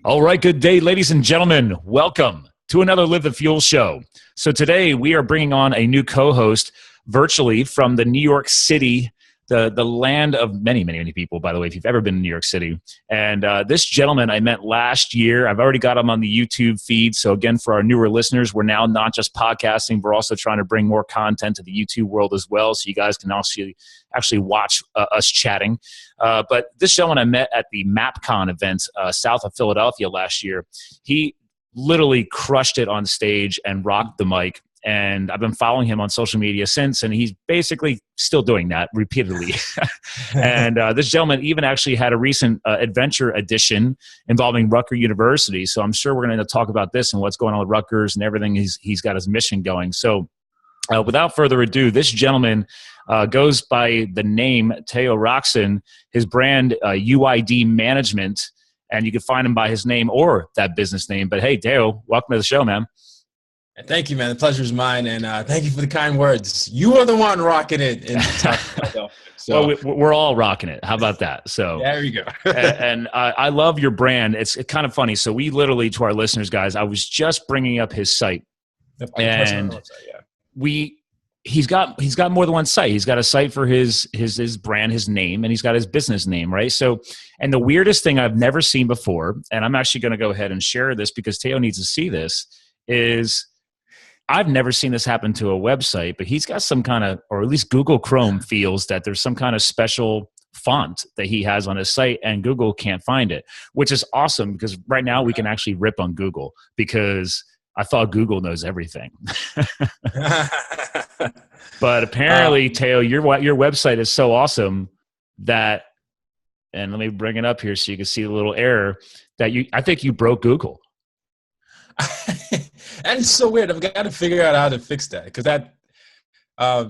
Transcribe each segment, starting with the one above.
All right, good day, ladies and gentlemen. Welcome to another Live the Fuel show. So today we are bringing on a new co-host virtually from the New York City, the land of many, many, many people, by the way, if you've ever been in New York City. And this gentleman I met last year. I've already got him on the YouTube feed. So again, for our newer listeners, we're now not just podcasting, we're also trying to bring more content to the YouTube world as well. So you guys can also actually watch us chatting. But this gentleman I met at the MapCon event south of Philadelphia last year, he literally crushed it on stage and rocked the mic. And I've been following him on social media since, and he's basically still doing that repeatedly. And this gentleman even actually had a recent adventure edition involving Rutgers University. So I'm sure we're going to talk about this and what's going on with Rutgers and everything he's got his mission going. So without further ado, this gentleman goes by the name Teo Rockson, his brand UID Management, and you can find him by his name or that business name. But hey, Teo, welcome to the show, man. Thank you, man. The pleasure is mine, and thank you for the kind words. You are the one rocking it in Philadelphia. So well, we're all rocking it. How about that? So there you go. and I love your brand. It's kind of funny. So we literally, to our listeners, guys, I was just bringing up his site, and he's got more than one site. He's got a site for his brand, his name, and he's got his business name, right? So, and the weirdest thing I've never seen before, and I'm actually going to go ahead and share this because Teo needs to see this, is I've never seen this happen to a website, but he's got some kind of, or at least Google Chrome feels that there's some kind of special font that he has on his site and Google can't find it, which is awesome because right now we can actually rip on Google because I thought Google knows everything. But apparently, Teo, your website is so awesome that, and let me bring it up here so you can see the little error, that I think you broke Google. And it's so weird. I've got to figure out how to fix that because that, I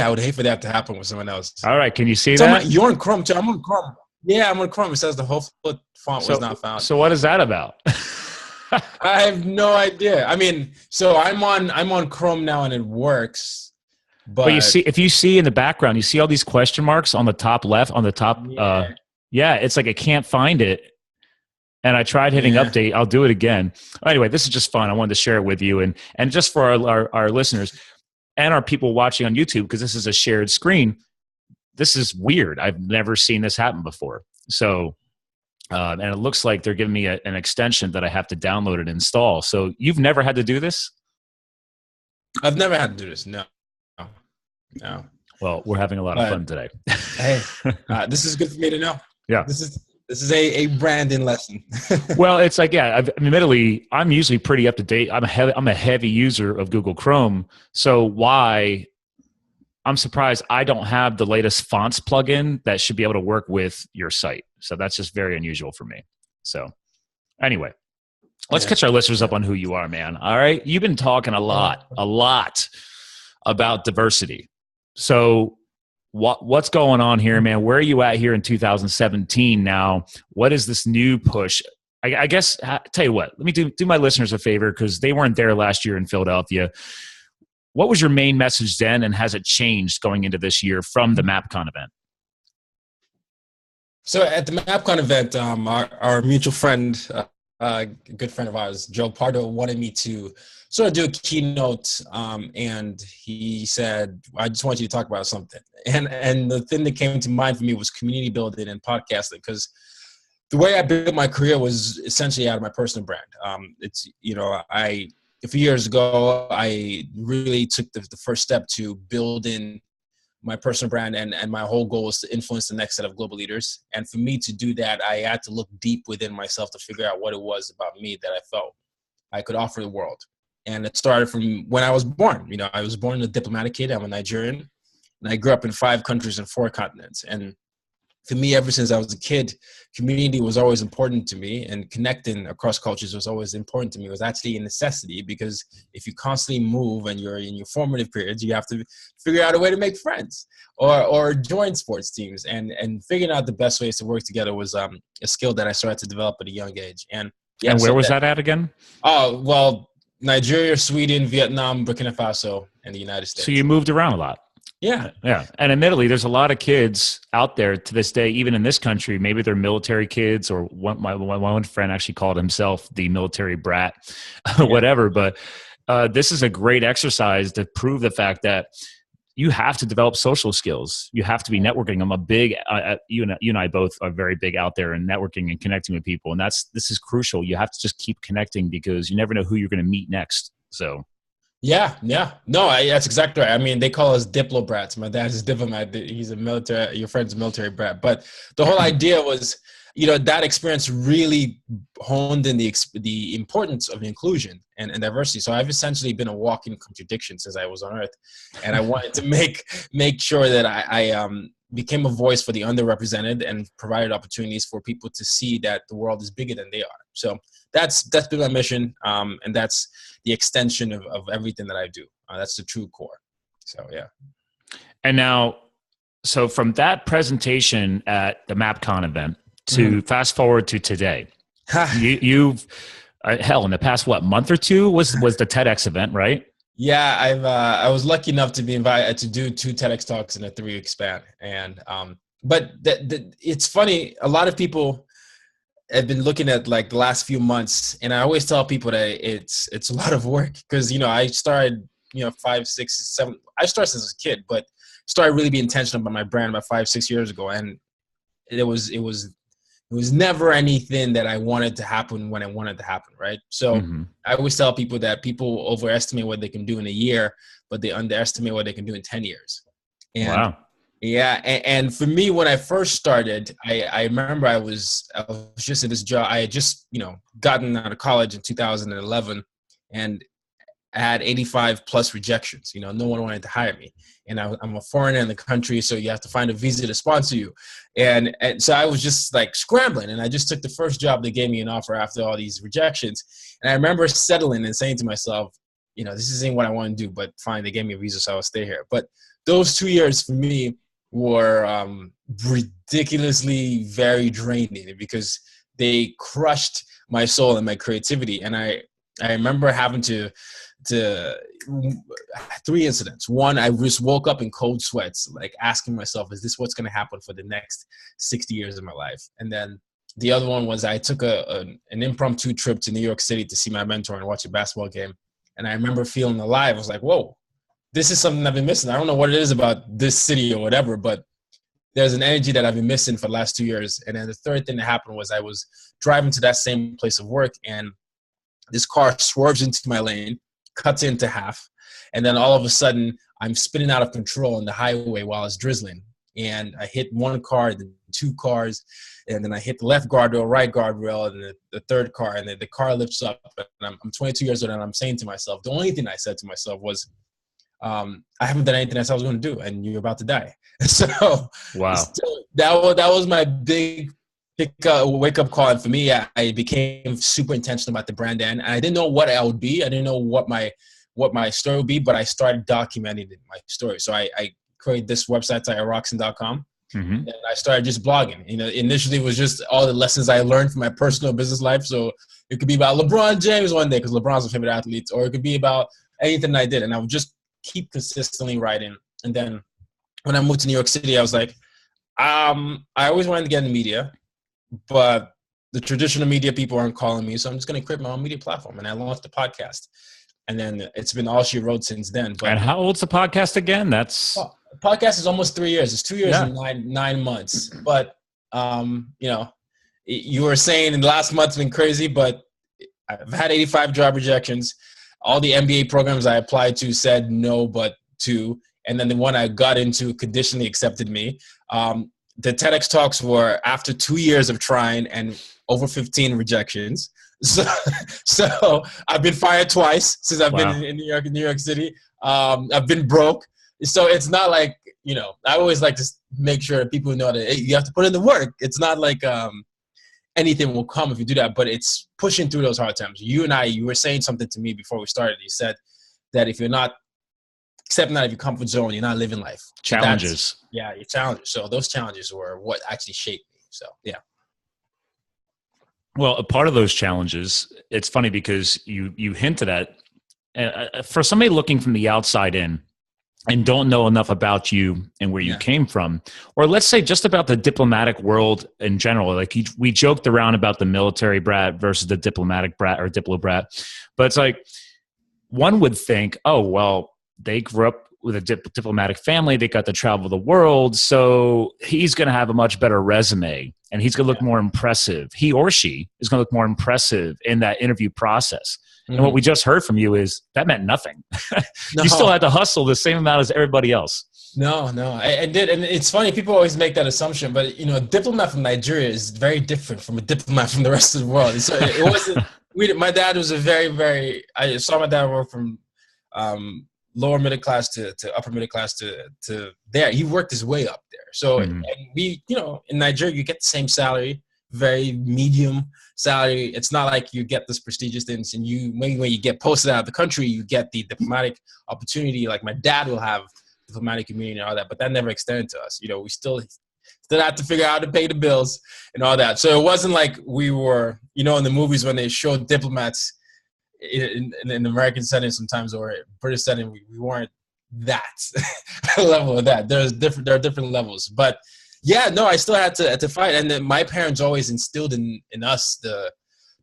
would hate for that to happen with someone else. All right, can you see that? You're on Chrome too. I'm on Chrome. Yeah, I'm on Chrome. It says the whole font was not found. So what is that about? I have no idea. I mean, so I'm on Chrome now and it works. But you see, if you see in the background, you see all these question marks on the top left, on the top. Yeah, it's like I can't find it. And I tried hitting update. I'll do it again. Anyway, this is just fun. I wanted to share it with you. And just for our listeners and our people watching on YouTube, because this is a shared screen, this is weird. I've never seen this happen before. So, and it looks like they're giving me an extension that I have to download and install. So you've never had to do this? I've never had to do this. No. Well, we're having a lot of fun today. Hey, this is good for me to know. Yeah. This is a branding lesson. Well, it's like, admittedly, I'm usually pretty up to date. I'm a heavy user of Google Chrome. So I'm surprised I don't have the latest fonts plugin that should be able to work with your site. So that's just very unusual for me. So anyway, let's catch our listeners up on who you are, man. All right. You've been talking a lot about diversity. So what's going on here, man? Where are you at here in 2017 now? What is this new push? I guess, tell you what, let me do my listeners a favor because they weren't there last year in Philadelphia. What was your main message then, and has it changed going into this year from the MapCon event? So at the MapCon event, our mutual friend, a good friend of ours, Joe Pardo, wanted me to sort of do a keynote, and he said, I just want you to talk about something. And the thing that came to mind for me was community building and podcasting, because the way I built my career was essentially out of my personal brand. A few years ago, I really took the first step to building my personal brand, and my whole goal was to influence the next set of global leaders. And for me to do that, I had to look deep within myself to figure out what it was about me that I felt I could offer the world. And it started from when I was born. You know, I was born a diplomatic kid. I'm a Nigerian, and I grew up in 5 countries and 4 continents. And for me, ever since I was a kid, community was always important to me, and connecting across cultures was always important to me. It was actually a necessity, because if you constantly move and you're in your formative periods, you have to figure out a way to make friends or join sports teams. And figuring out the best ways to work together was a skill that I started to develop at a young age. And where was that at again? Oh, well, Nigeria, Sweden, Vietnam, Burkina Faso, and the United States. So you moved around a lot. Yeah. Yeah. And admittedly, there's a lot of kids out there to this day, even in this country, maybe they're military kids, or my one friend actually called himself the military brat, Yeah. whatever. But this is a great exercise to prove the fact that you have to develop social skills. You have to be networking. I'm a big, you and I both are very big out there in networking and connecting with people. And this is crucial. You have to just keep connecting because you never know who you're going to meet next. So. Yeah, yeah. No, that's exactly right. I mean, they call us diplo brats. My dad is diplomat. He's a military, your friend's a military brat. But the whole idea was, that experience really honed in the importance of inclusion and diversity. So I've essentially been a walking contradiction since I was on Earth. And I wanted to make sure that I became a voice for the underrepresented and provided opportunities for people to see that the world is bigger than they are. So that's been my mission. And that's the extension of everything that I do. That's the true core. So, yeah. And now, so from that presentation at the MapCon event to fast forward to today, you've hell, in the past, month or two was the TEDx event, right? Yeah, I was lucky enough to be invited to do 2 TEDx talks in a 3-week span. And, but it's funny. A lot of people have been looking at like the last few months, and I always tell people that it's a lot of work because, I started, 5, 6, 7, I started since a kid, but started really being intentional about my brand about 5, 6 years ago. And it was never anything that I wanted to happen when I wanted to happen. Right. So I always tell people that people overestimate what they can do in a year, but they underestimate what they can do in 10 years. And wow. Yeah. And for me, when I first started, I remember I was just in this job. I had just, gotten out of college in 2011, and I had 85 plus rejections. No one wanted to hire me. And I'm a foreigner in the country, so you have to find a visa to sponsor you. And so I was just like scrambling, and I just took the first job that gave me an offer after all these rejections. And I remember settling and saying to myself, this isn't what I want to do, but fine, they gave me a visa, so I'll stay here. But those 2 years for me were ridiculously very draining because they crushed my soul and my creativity. And I remember having to 3 incidents. One, I just woke up in cold sweats, like asking myself, is this what's going to happen for the next 60 years of my life? And then the other one was I took an impromptu trip to New York City to see my mentor and watch a basketball game. And I remember feeling alive. I was like, whoa, this is something I've been missing. I don't know what it is about this city or whatever, but there's an energy that I've been missing for the last 2 years. And then the third thing that happened was I was driving to that same place of work, and this car swerves into my lane, cuts into half. And then all of a sudden I'm spinning out of control on the highway while it's drizzling. And I hit one car, then 2 cars, and then I hit the left guardrail, right guardrail, and the third car, and then the car lifts up. And I'm 22 years old, and I'm saying to myself, the only thing I said to myself was, I haven't done anything I said I was going to do, and you're about to die. So, wow. So that was my big wake-up call. And for me, I became super intentional about the brand, and I didn't know what I would be. I didn't know what my story would be, but I started documenting my story. So I created this website at rockson.com. And I started just blogging. Initially it was just all the lessons I learned from my personal business life. So it could be about LeBron James one day because LeBron's my favorite athlete, or it could be about anything I did. And I would just keep consistently writing. And then when I moved to New York City, I was like, I always wanted to get in the media, but the traditional media people aren't calling me. So I'm just going to create my own media platform. And I launched the podcast. And then it's been all she wrote since then. But, and how old's the podcast again? Podcast is almost 3 years. It's 2 years and nine months. But, you were saying in the last month's been crazy, but I've had 85 job rejections. All the MBA programs I applied to said no, but to, and then the one I got into conditionally accepted me. The TEDx talks were after 2 years of trying and over 15 rejections. So I've been fired twice since I've been in New York City. I've been broke. So it's not like, I always like to make sure people know that you have to put in the work. It's not like anything will come if you do that, but it's pushing through those hard times. You were saying something to me before we started. You said that if you're not stepping out of your comfort zone, you're not living life. Challenges. Your challenges. So those challenges were what actually shaped me. So, yeah. Well, a part of those challenges, it's funny because you hinted at, for somebody looking from the outside in, and don't know enough about you and where you came from, or let's say just about the diplomatic world in general. Like we joked around about the military brat versus the diplomatic brat or diplo brat, but it's like one would think, oh, well, they grew up with a diplomatic family. They got to travel the world. So he's going to have a much better resume and he's going to look more impressive. He or she is going to look more impressive in that interview process. And what we just heard from you is that meant nothing. You still had to hustle the same amount as everybody else. No, I did. And it's funny, people always make that assumption, but a diplomat from Nigeria is very different from a diplomat from the rest of the world. So it wasn't, my dad was I saw my dad work from lower middle class to upper middle class to there. He worked his way up there. So and we, in Nigeria, you get the same salary, very medium salary. It's not like you get this prestigious things and maybe when you get posted out of the country, you get the diplomatic opportunity. Like my dad will have diplomatic community and all that, but that never extended to us. We still have to figure out how to pay the bills and all that. So it wasn't like we were, in the movies when they show diplomats in American setting sometimes or British setting, we weren't that level of that. There are different levels, but I still had to fight. And then my parents always instilled in us the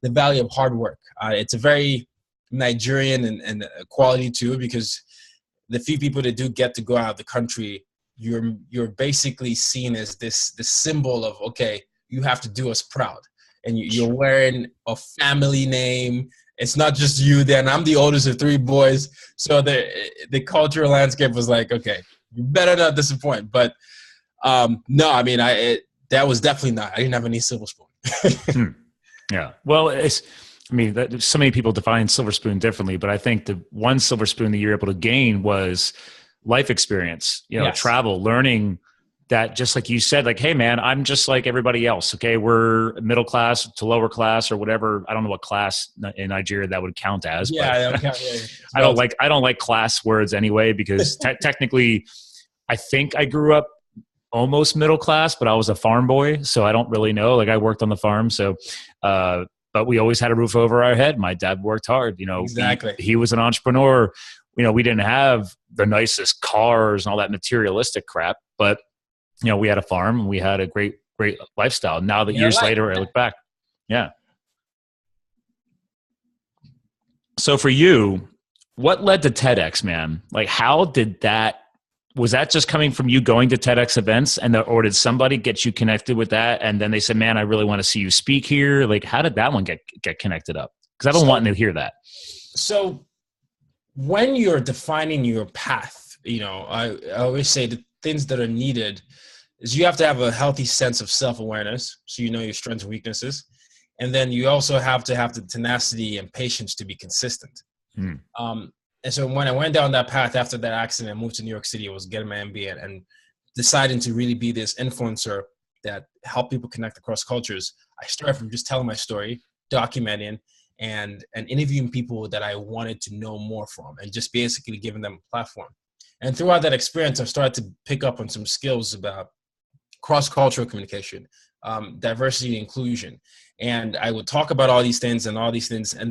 value of hard work. It's a very Nigerian and quality too, because the few people that do get to go out of the country, you're basically seen as this symbol of, okay, you have to do us proud. And you're wearing a family name. It's not just you then. I'm the oldest of 3 boys. So the cultural landscape was like, okay, you better not disappoint. But no, I mean, that was definitely not. I didn't have any silver spoon. Yeah. Well, so many people define silver spoon differently, but I think the one silver spoon that you're able to gain was life experience, travel, learning that, just like you said, like, hey man, I'm just like everybody else. Okay. We're middle class to lower class or whatever. I don't know what class in Nigeria that would count as. Yeah. I don't like class words anyway, because technically I think I grew up almost middle class, but I was a farm boy. So I don't really know. Like I worked on the farm. So, but we always had a roof over our head. My dad worked hard, Exactly. He was an entrepreneur. We didn't have the nicest cars and all that materialistic crap, but we had a farm and we had a great lifestyle. Now that years later, I look back. Yeah. So for you, what led to TEDx, man? Like, how did was that just coming from you going to TEDx events or did somebody get you connected with that? And then they said, man, I really want to see you speak here. Like, how did that one get connected up? Because I've been wanting to hear that. So when you're defining your path, I always say the things that are needed is you have to have a healthy sense of self-awareness. So your strengths and weaknesses. And then you also have to have the tenacity and patience to be consistent. And so when I went down that path after that accident, I moved to New York City. I was getting my MBA and deciding to really be this influencer that help people connect across cultures. I started from just telling my story, documenting, and interviewing people that I wanted to know more from, and just basically giving them a platform. And throughout that experience, I started to pick up on some skills about cross-cultural communication, diversity and inclusion. And I would talk about all these things. And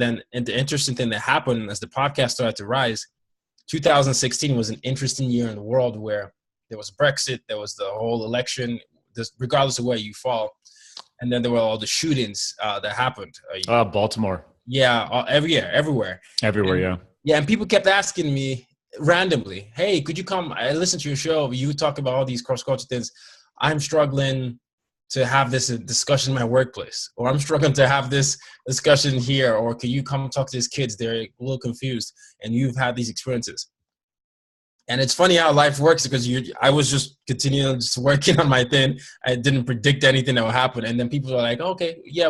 then the interesting thing that happened as the podcast started to rise, 2016 was an interesting year in the world where there was Brexit, there was the whole election, regardless of where you fall. And then there were all the shootings that happened. Baltimore. Yeah, everywhere. Yeah. Yeah, and people kept asking me randomly, hey, could you come? I listened to your show. You talk about all these cross-cultural things. I'm struggling to have this discussion in my workplace, or I'm struggling to have this discussion here, or can you come talk to these kids? They're a little confused and you've had these experiences. And it's funny how life works, because I was just continuing just working on my thing. I didn't predict anything that would happen. And then people are like, okay, yeah,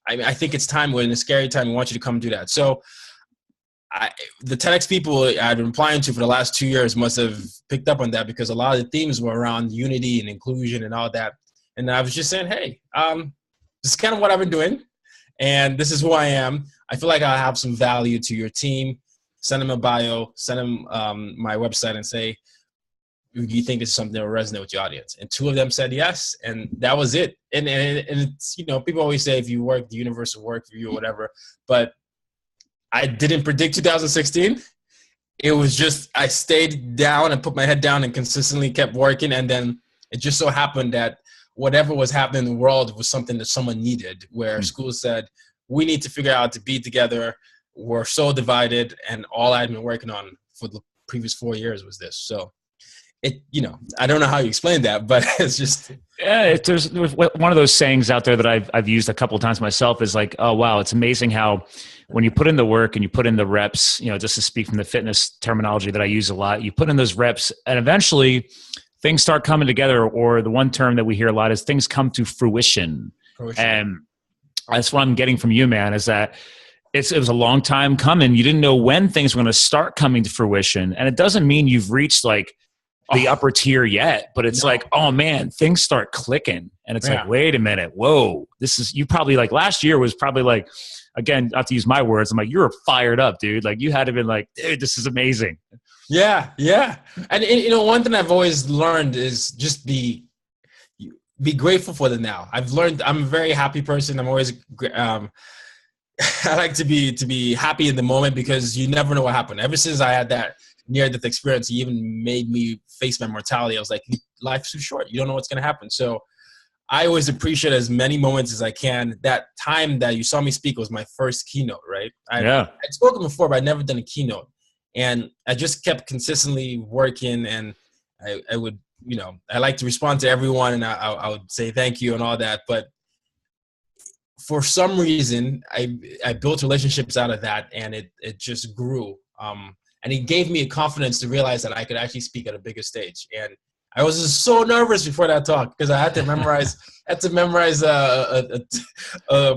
I think it's time. We're in a scary time. We want you to come do that. So the TEDx people I've been applying to for the last 2 years must have picked up on that, because a lot of the themes were around unity and inclusion and all that. And I was just saying, hey, this is kind of what I've been doing, and this is who I am. I feel like I have some value to your team. Send them a bio, send them my website, and say, do you think this is something that will resonate with your audience? And 2 of them said yes, and that was it. And it's, people always say if you work, the universe will work for you or whatever. But I didn't predict 2016. it was just, I stayed down and put my head down and consistently kept working. And then it just so happened that whatever was happening in the world was something that someone needed, where school said, we need to figure out to be together. We're so divided. And all I'd been working on for the previous 4 years was this. So it, I don't know how you explain that, but it's just. Yeah, there's one of those sayings out there that I've used a couple of times myself is like, oh, wow, it's amazing how when you put in the work and you put in the reps, just to speak from the fitness terminology that I use a lot, you put in those reps and eventually things start coming together, or the one term that we hear a lot is things come to fruition. And that's what I'm getting from you, man, is that it was a long time coming. You didn't know when things were going to start coming to fruition. And it doesn't mean you've reached like the upper tier yet, but it's like, oh man, things start clicking. And it's like, wait a minute. Whoa, you probably like last year was probably like, again, not to use my words, I'm like, you were fired up, dude. Like you had to been like, dude, this is amazing. Yeah. Yeah. And one thing I've always learned is just be grateful for the now. I've learned I'm a very happy person. I'm always, I like to be happy in the moment because you never know what happened. Ever since I had that near-death experience, it even made me face my mortality. I was like, life's too short. You don't know what's going to happen. So I always appreciate as many moments as I can. That time that you saw me speak was my first keynote, right? I'd spoken before, but I'd never done a keynote. And I just kept consistently working, and I would, I like to respond to everyone, and I would say thank you and all that. But for some reason, I built relationships out of that, and it just grew. And it gave me a confidence to realize that I could actually speak at a bigger stage. And I was just so nervous before that talk because I had to memorize a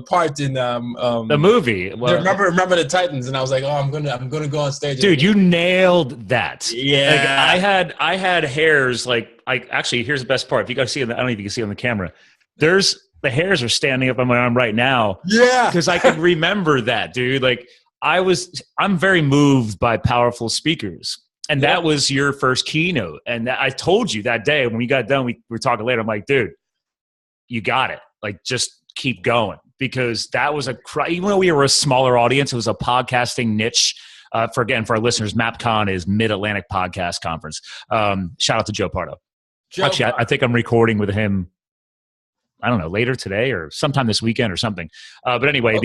part in the movie. Well, remember the Titans, and I was like, oh, I'm gonna go on stage. Dude, you nailed that. Yeah, like, I had hairs. Like, actually, here's the best part. If you guys see it, I don't know if you can see it on the camera. The hairs are standing up on my arm right now. Yeah, because I can remember that, dude. Like I'm very moved by powerful speakers. And that was your first keynote. And I told you that day when we got done, we were talking later. I'm like, dude, you got it. Like, just keep going. Because that was even though we were a smaller audience, it was a podcasting niche. For our listeners, MapCon is Mid-Atlantic Podcast Conference. Shout out to Joe Pardo. Actually, I think I'm recording with him, I don't know, later today or sometime this weekend or something. But anyway,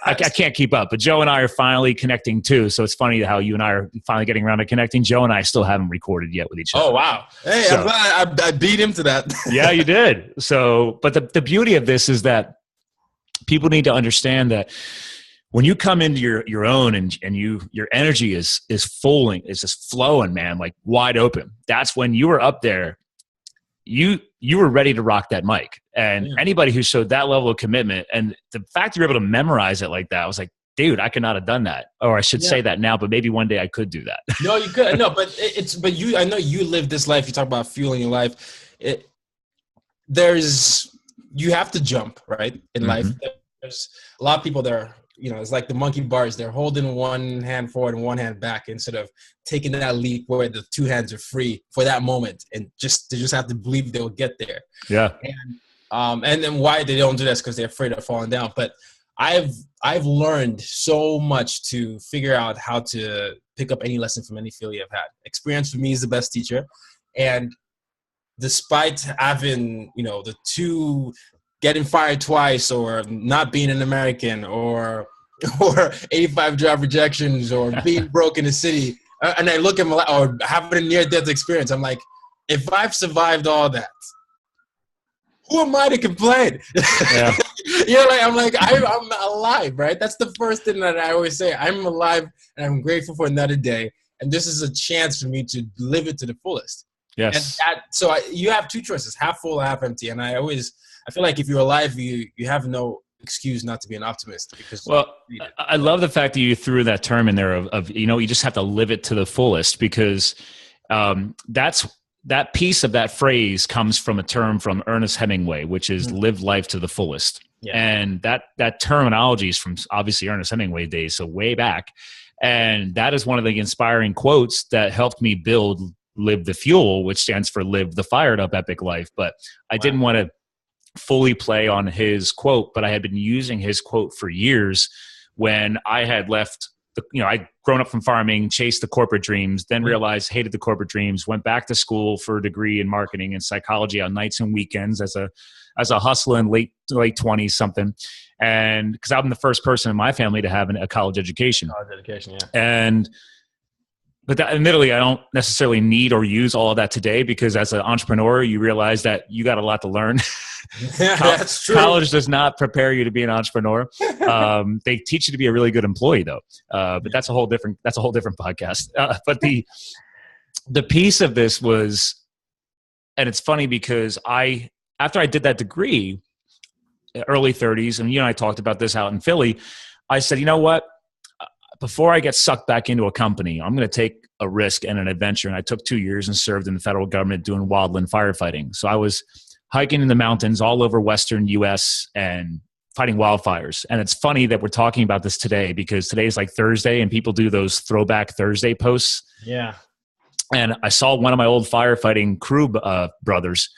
I can't keep up. But Joe and I are finally connecting too. So it's funny how you and I are finally getting around to connecting. Joe and I still haven't recorded yet with each other. Oh, wow. Hey, I'm glad I beat him to that. Yeah, you did. So, but the beauty of this is that people need to understand that when you come into your own and your energy is just flowing, man, like wide open. That's when you were up there. You were ready to rock that mic. And anybody who showed that level of commitment and the fact you're able to memorize it like that, I was like, dude, I could not have done that. Or I should say that now, but maybe one day I could do that. No, you could. No, but I know you live this life. You talk about fueling your life. You have to jump, right? In life. There's a lot of people there. It's like the monkey bars. They're holding one hand forward and one hand back instead of taking that leap where the two hands are free for that moment, and they just have to believe they'll get there. Yeah. And then why they don't do this because they're afraid of falling down. But I've learned so much to figure out how to pick up any lesson from any failure I've had. Experience for me is the best teacher, and despite having the two. Getting fired twice, or not being an American, or 85 job rejections, or being broke in the city, and I look at my life, or having a near-death experience, I'm like, if I've survived all that, who am I to complain? Yeah. I'm alive, right? That's the first thing that I always say. I'm alive, and I'm grateful for another day, and this is a chance for me to live it to the fullest. Yes. And you have two choices: half full, half empty, and I feel like if you're alive, you have no excuse not to be an optimist. Because I love the fact that you threw that term in there of you just have to live it to the fullest, because that piece of that phrase comes from a term from Ernest Hemingway, which is live life to the fullest. Yeah. And that terminology is from obviously Ernest Hemingway days, so way back. And that is one of the inspiring quotes that helped me build Live the Fuel, which stands for Live the Fired Up Epic Life. But I didn't want to fully play on his quote, but I had been using his quote for years when I had left I'd grown up from farming, chased the corporate dreams, then realized hated the corporate dreams, went back to school for a degree in marketing and psychology on nights and weekends as a hustler in late 20s something. And because I'm the first person in my family to have a college education. But admittedly, I don't necessarily need or use all of that today, because as an entrepreneur, you realize that you got a lot to learn. That's true. College does not prepare you to be an entrepreneur. They teach you to be a really good employee, though. But that's a whole different podcast. But the piece of this was, and it's funny because after I did that degree, early 30s, and you and I talked about this out in Philly, I said, you know what? Before I get sucked back into a company, I'm going to take a risk and an adventure. And I took 2 years and served in the federal government doing wildland firefighting. So I was hiking in the mountains all over Western US and fighting wildfires. And it's funny that we're talking about this today, because today is like Thursday and people do those throwback Thursday posts. Yeah. And I saw one of my old firefighting crew brothers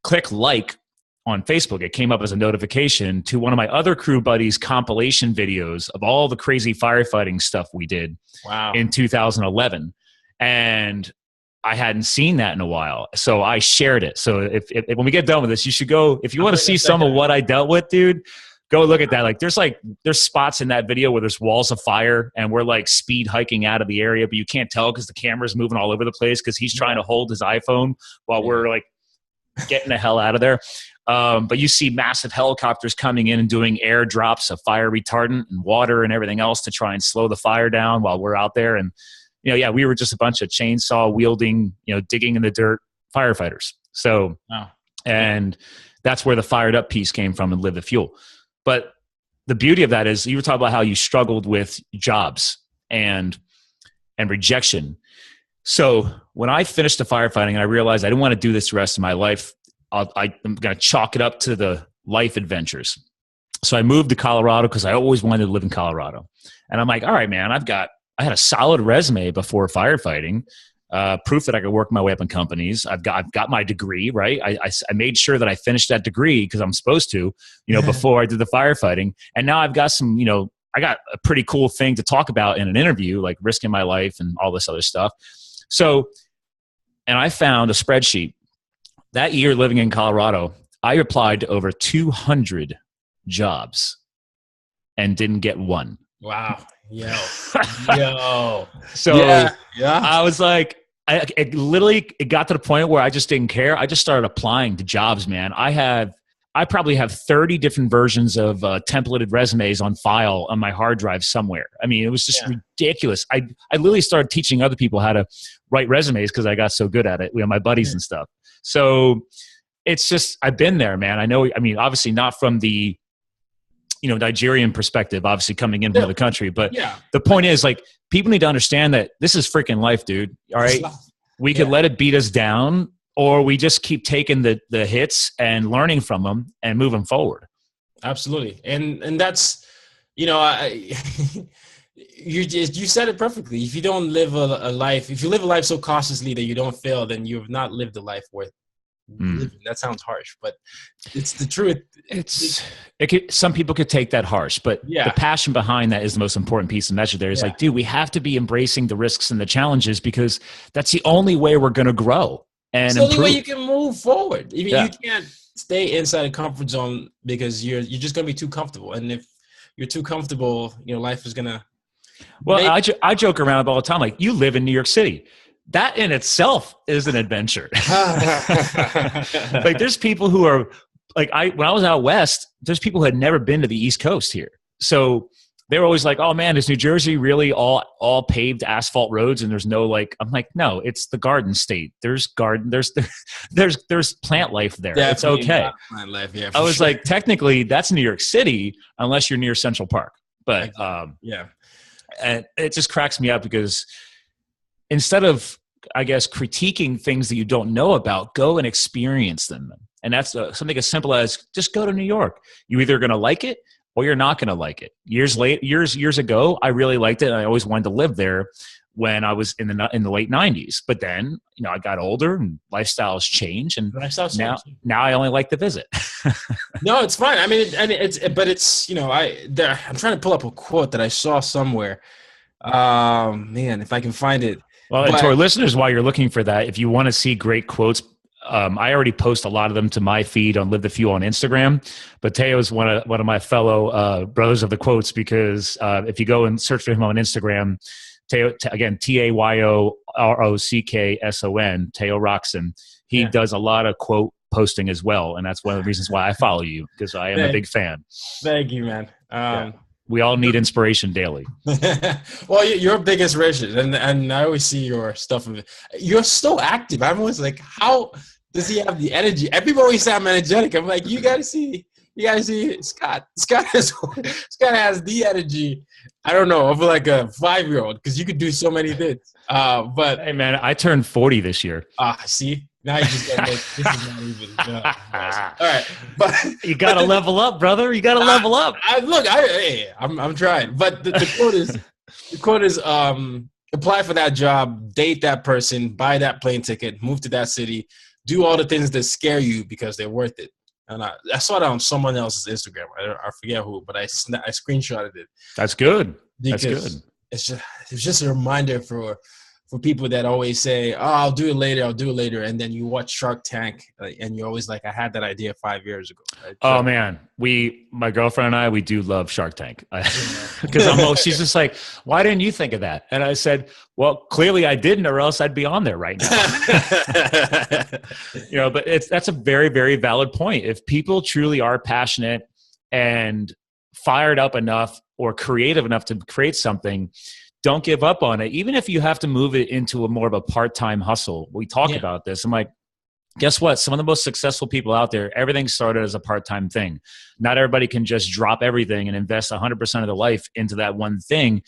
click like on Facebook. It came up as a notification to one of my other crew buddies' compilation videos of all the crazy firefighting stuff we did in 2011. And I hadn't seen that in a while. So I shared it. So if when we get done with this, you should go, if you want to see some of what I dealt with, dude, go look at that. Like there's spots in that video where there's walls of fire and we're like speed hiking out of the area, but you can't tell because the camera's moving all over the place because he's trying to hold his iPhone while we're like getting the hell out of there. But you see massive helicopters coming in and doing airdrops of fire retardant and water and everything else to try and slow the fire down while we're out there. And, we were just a bunch of chainsaw wielding, digging in the dirt firefighters. So, and that's where the fired up piece came from and Live the Fuel. But the beauty of that is you were talking about how you struggled with jobs and rejection. So when I finished the firefighting and I realized I didn't want to do this the rest of my life, I'm going to chalk it up to the life adventures. So I moved to Colorado because I always wanted to live in Colorado. And I'm like, all right, man, I had a solid resume before firefighting, proof that I could work my way up in companies. I've got my degree, right? I made sure that I finished that degree because I'm supposed to, before I did the firefighting. And now I've got some, I got a pretty cool thing to talk about in an interview, like risking my life and all this other stuff. So, and I found a spreadsheet. That year living in Colorado, I applied to over 200 jobs and didn't get one. Wow. Yo. So I was like, it got to the point where I just didn't care. I just started applying to jobs, man. I probably have 30 different versions of templated resumes on file on my hard drive somewhere. I mean, it was just ridiculous. I literally started teaching other people how to write resumes because I got so good at it. We have my buddies and stuff. So it's just, I've been there, man. I know, obviously not from the, Nigerian perspective, obviously coming in from the country, but the point is, like, people need to understand that this is freaking life, dude. All right. We could let it beat us down, or we just keep taking the hits and learning from them and moving forward. Absolutely. And that's, you said it perfectly. If you don't live a life, if you live a life so cautiously that you don't fail, then you have not lived a life worth living. That sounds harsh, but it's the truth. Some people could take that harsh, but the passion behind that is the most important piece of measure there. Is like, dude, we have to be embracing the risks and the challenges because that's the only way we're going to grow. And it's the only way you can move forward. You can't stay inside a comfort zone because you're just going to be too comfortable. And if you're too comfortable, life is going to. Well, I joke around all the time. Like, you live in New York City. That in itself is an adventure. Like, there's people who are like, when I was out West, there's people who had never been to the East Coast here. So they were always like, oh man, is New Jersey really all paved asphalt roads? And there's no, like, I'm like, no, it's the Garden State. There's plant life there. Definitely, it's okay. Plant life, I was like, technically that's New York City, unless you're near Central Park. But and it just cracks me up because instead of, I guess, critiquing things that you don't know about, go and experience them. And that's something as simple as just go to New York. You're either going to like it or you're not going to like it. Years ago, I really liked it. And I always wanted to live there. when I was in the late 90s. But then, I got older and lifestyles change, and now I only like to visit. No, it's fine. I mean, it's I'm trying to pull up a quote that I saw somewhere. Man, if I can find it. Well, and to our listeners, while you're looking for that, if you want to see great quotes, I already post a lot of them to my feed on Live the Fuel on Instagram. But Teo's one of my fellow brothers of the quotes, because if you go and search for him on Instagram, Teo, again, TAYOROCKSON, Teo Rockson, he does a lot of quote posting as well. And that's one of the reasons why I follow you, because I am a big fan. Thank you, man. We all need inspiration daily. Well, you're a big inspiration, and I always see your stuff. You're so active. I'm always like, how does he have the energy? Everybody always say I'm energetic. I'm like, you gotta see Scott. Scott has the energy. I don't know, of like a 5-year-old, because you could do so many things. But hey, man, I turned 40 this year. See. Now you just gotta make, this is not even. No. All right, but you gotta level up, brother. You gotta level up. I'm trying. But the quote is apply for that job, date that person, buy that plane ticket, move to that city, do all the things that scare you because they're worth it. And I saw that on someone else's Instagram. I forget who, but I screenshotted it. That's good. That's good. It's just a reminder for people that always say, "Oh, I'll do it later," and then you watch Shark Tank, and you're always like, "I had that idea 5 years ago." Right? Oh man, my girlfriend and I, we do love Shark Tank, because she's just like, "Why didn't you think of that?" And I said, "Well, clearly I didn't, or else I'd be on there right now." But that's a very, very valid point. If people truly are passionate and fired up enough or creative enough to create something, don't give up on it. Even if you have to move it into more of a part-time hustle. We talk about this. I'm like, guess what? Some of the most successful people out there, everything started as a part-time thing. Not everybody can just drop everything and invest 100% of their life into that one thing.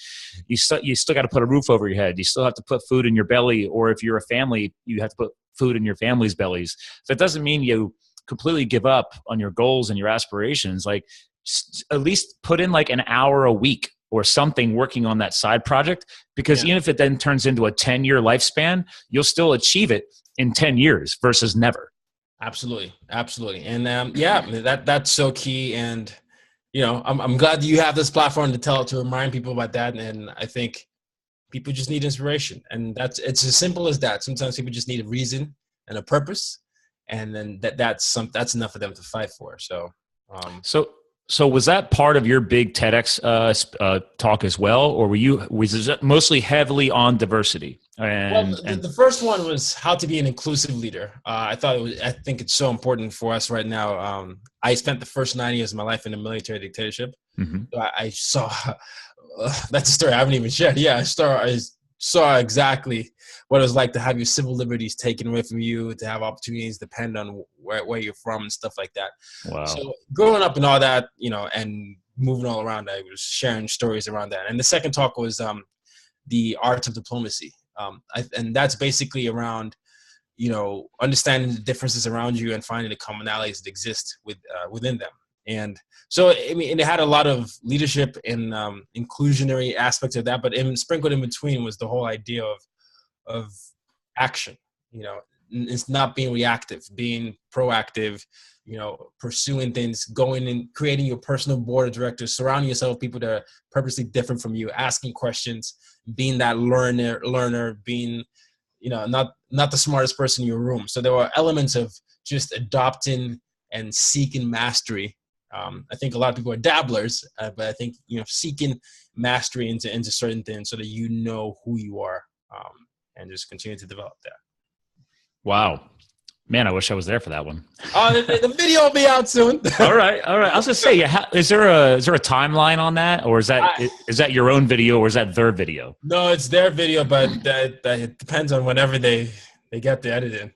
You still got to put a roof over your head. You still have to put food in your belly. Or if you're a family, you have to put food in your family's bellies. So it doesn't mean you completely give up on your goals and your aspirations. Like, just at least put in like an hour a week or something working on that side project, because even if it then turns into a 10-year lifespan, you'll still achieve it in 10 years versus never. Absolutely. And that's so key. And, I'm glad that you have this platform to remind people about that. And I think people just need inspiration, and it's as simple as that. Sometimes people just need a reason and a purpose, and then that's enough for them to fight for. So was that part of your big TEDx talk as well, or was it mostly heavily on diversity? The first one was how to be an inclusive leader. I think it's so important for us right now. I spent the first 9 years of my life in a military dictatorship. Mm-hmm. So I saw that's a story I haven't even shared. Yeah, I saw exactly what it was like to have your civil liberties taken away from you, to have opportunities depend on where you're from and stuff like that. Wow. So growing up and all that, and moving all around, I was sharing stories around that. And the second talk was the art of diplomacy. And that's basically around, understanding the differences around you and finding the commonalities that exist within them. And so, it had a lot of leadership and inclusionary aspects of that, but sprinkled in between was the whole idea of action. It's not being reactive, being proactive, pursuing things, going and creating your personal board of directors, surrounding yourself with people that are purposely different from you, asking questions, being that learner, being, not the smartest person in your room. So there were elements of just adopting and seeking mastery. I think a lot of people are dabblers, but I think, seeking mastery into certain things so that you know who you are, and just continue to develop that. Wow. Man, I wish I was there for that one. The video will be out soon. All right. I was going to say, is there a timeline on that, or is that your own video, or is that their video? No, it's their video, but that it depends on whenever they get the editing.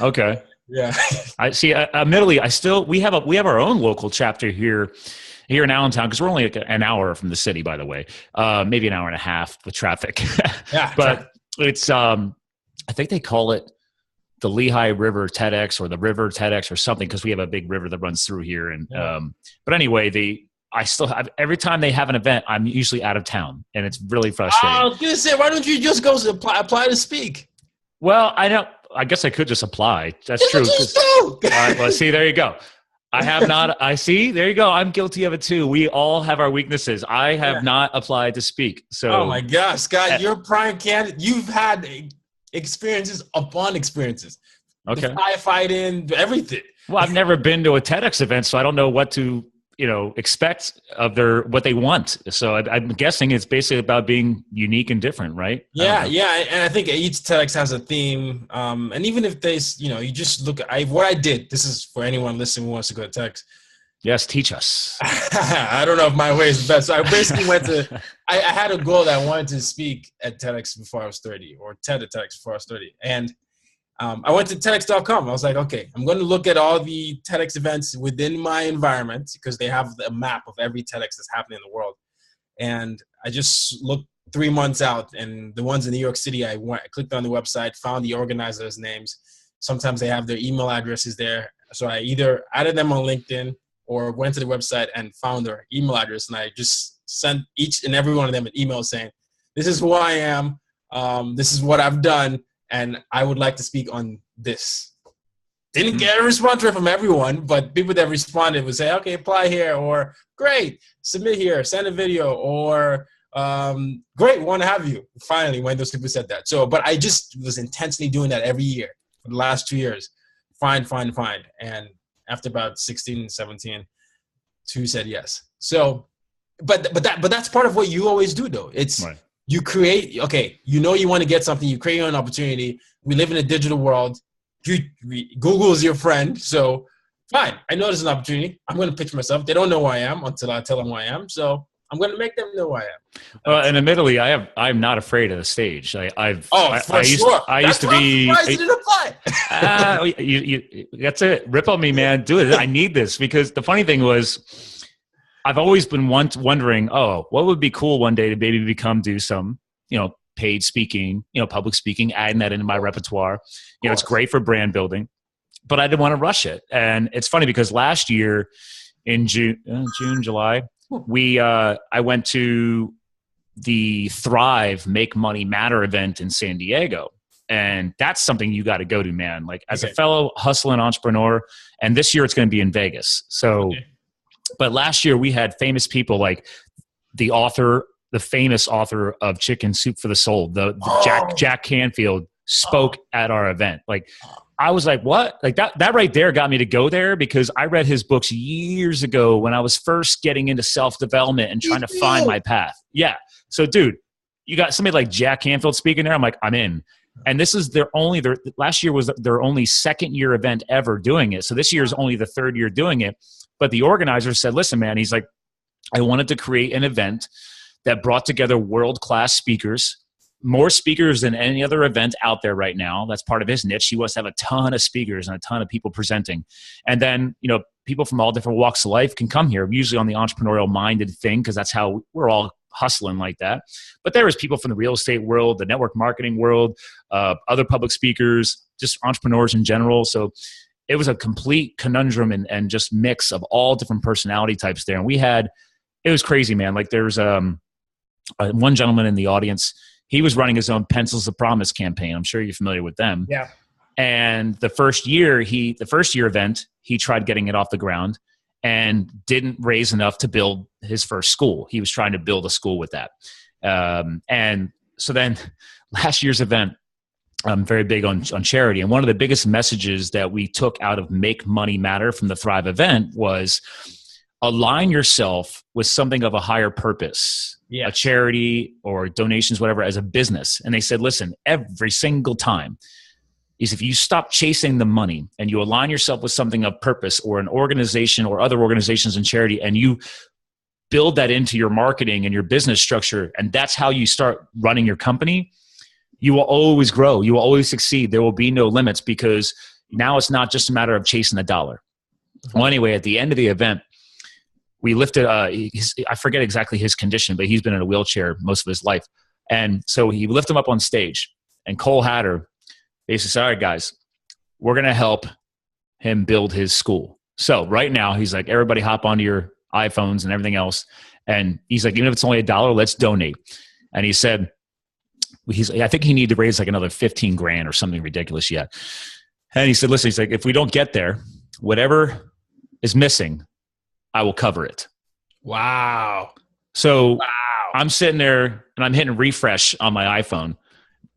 Okay. Yeah. I see. Admittedly, we have our own local chapter here in Allentown, because we're only like an hour from the city, by the way, maybe an hour and a half with traffic. Yeah. But it's I think they call it the Lehigh River TEDx or the River TEDx or something, because we have a big river that runs through here. And but anyway, I still have, every time they have an event, I'm usually out of town, and it's really frustrating. I was gonna say, why don't you just go apply to speak? Well, I guess I could just apply. That's true. All right, well, see, there you go. I have not. I see. There you go. I'm guilty of it too. We all have our weaknesses. I have not applied to speak. So, oh my gosh, Scott, you're a prime candidate. You've had experiences upon experiences. Okay. The firefighting, everything. Well, I've never been to a TEDx event, so I don't know what to, expect of what they want. So I'm guessing it's basically about being unique and different, right? Yeah. And I think each TEDx has a theme. And even if they, you just look at what I did, this is for anyone listening who wants to go to TEDx. Yes, teach us. I don't know if my way is the best. So I basically I had a goal that I wanted to speak at TEDx before I was 30, or TED at TEDx before I was 30. And I went to TEDx.com. I was like, okay, I'm going to look at all the TEDx events within my environment, because they have a map of every TEDx that's happening in the world. And I just looked 3 months out, and the ones in New York City, I clicked on the website, found the organizers' names. Sometimes they have their email addresses there. So I either added them on LinkedIn or went to the website and found their email address. And I just sent each and every one of them an email saying, this is who I am. This is what I've done. And I would like to speak on this. Didn't get a response from everyone, but people that responded would say, okay, apply here, or great, submit here, send a video, or great, want to have you. Finally, when those people said that. So, but I just was intensely doing that every year for the last 2 years. Find. And after about 16, 17, 2 said yes. So, but that's part of what you always do, though. It's right. You create, okay, you want to get something, you create an opportunity. We live in a digital world. Google is your friend. So fine, I know there's an opportunity. I'm going to pitch myself. They don't know who I am until I tell them who I am. So I'm going to make them know who I am. And admittedly, I'm not afraid of the stage. I used to be. Surprised you didn't apply. That's it. Rip on me, man. Do it. I need this, because the funny thing was, I've always been wondering, what would be cool one day to maybe do some, paid speaking, public speaking, adding that into my repertoire. It's great for brand building, but I didn't want to rush it. And it's funny because last year in July, I went to the Thrive Make Money Matter event in San Diego. And that's something you got to go to, man. Like, as a fellow hustling entrepreneur, and this year it's going to be in Vegas. So, but last year we had famous people like the famous author of Chicken Soup for the Soul, Jack Canfield, spoke at our event. Like, I was like, what? Like that right there got me to go there, because I read his books years ago when I was first getting into self-development and trying to find my path. Yeah. So dude, you got somebody like Jack Canfield speaking there. I'm like, I'm in. And this is last year was their only second year event ever doing it. So this year is only the third year doing it. But the organizer said, listen, man, he's like, I wanted to create an event that brought together world-class speakers, more speakers than any other event out there right now. That's part of his niche. He wants to have a ton of speakers and a ton of people presenting. And then, people from all different walks of life can come here, usually on the entrepreneurial minded thing, because that's how we're all hustling like that. But there was people from the real estate world, the network marketing world, other public speakers, just entrepreneurs in general. So it was a complete conundrum and just mix of all different personality types there. And it was crazy, man. Like, there's one gentleman in the audience. He was running his own Pencils of Promise campaign. I'm sure you're familiar with them. Yeah. And the first year event, he tried getting it off the ground and didn't raise enough to build his first school. He was trying to build a school with that. And so then last year's event, I'm very big on charity. And one of the biggest messages that we took out of Make Money Matter from the Thrive event was align yourself with something of a higher purpose, a charity or donations, whatever, as a business. And they said, listen, every single time is if you stop chasing the money and you align yourself with something of purpose or an organization or other organizations and charity, and you build that into your marketing and your business structure, and that's how you start running your company, you will always grow. You will always succeed. There will be no limits, because now it's not just a matter of chasing the dollar. Well, anyway, at the end of the event, we lifted, I forget exactly his condition, but he's been in a wheelchair most of his life. And so he lifted him up on stage, and Cole Hatter basically said, all right, guys, we're going to help him build his school. So right now he's like, everybody hop onto your iPhones and everything else. And he's like, even if it's only $1, let's donate. And he said, I think he needed to raise like another 15 grand or something ridiculous yet. And he said, listen, he's like, if we don't get there, whatever is missing, I will cover it. Wow. So I'm sitting there and I'm hitting refresh on my iPhone,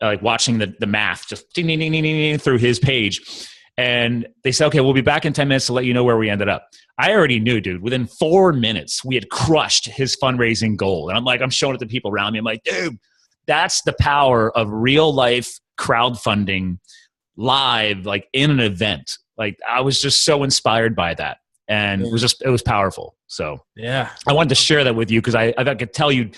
like watching the math just ding, ding, ding, ding, ding, through his page. And they said, okay, we'll be back in 10 minutes to let you know where we ended up. I already knew, dude, within 4 minutes, we had crushed his fundraising goal. And I'm showing it to people around me. I'm like, dude, that's the power of real life crowdfunding live, like in an event. Like I was just so inspired by that. And it was powerful. So yeah, I wanted to share that with you because I could tell you'd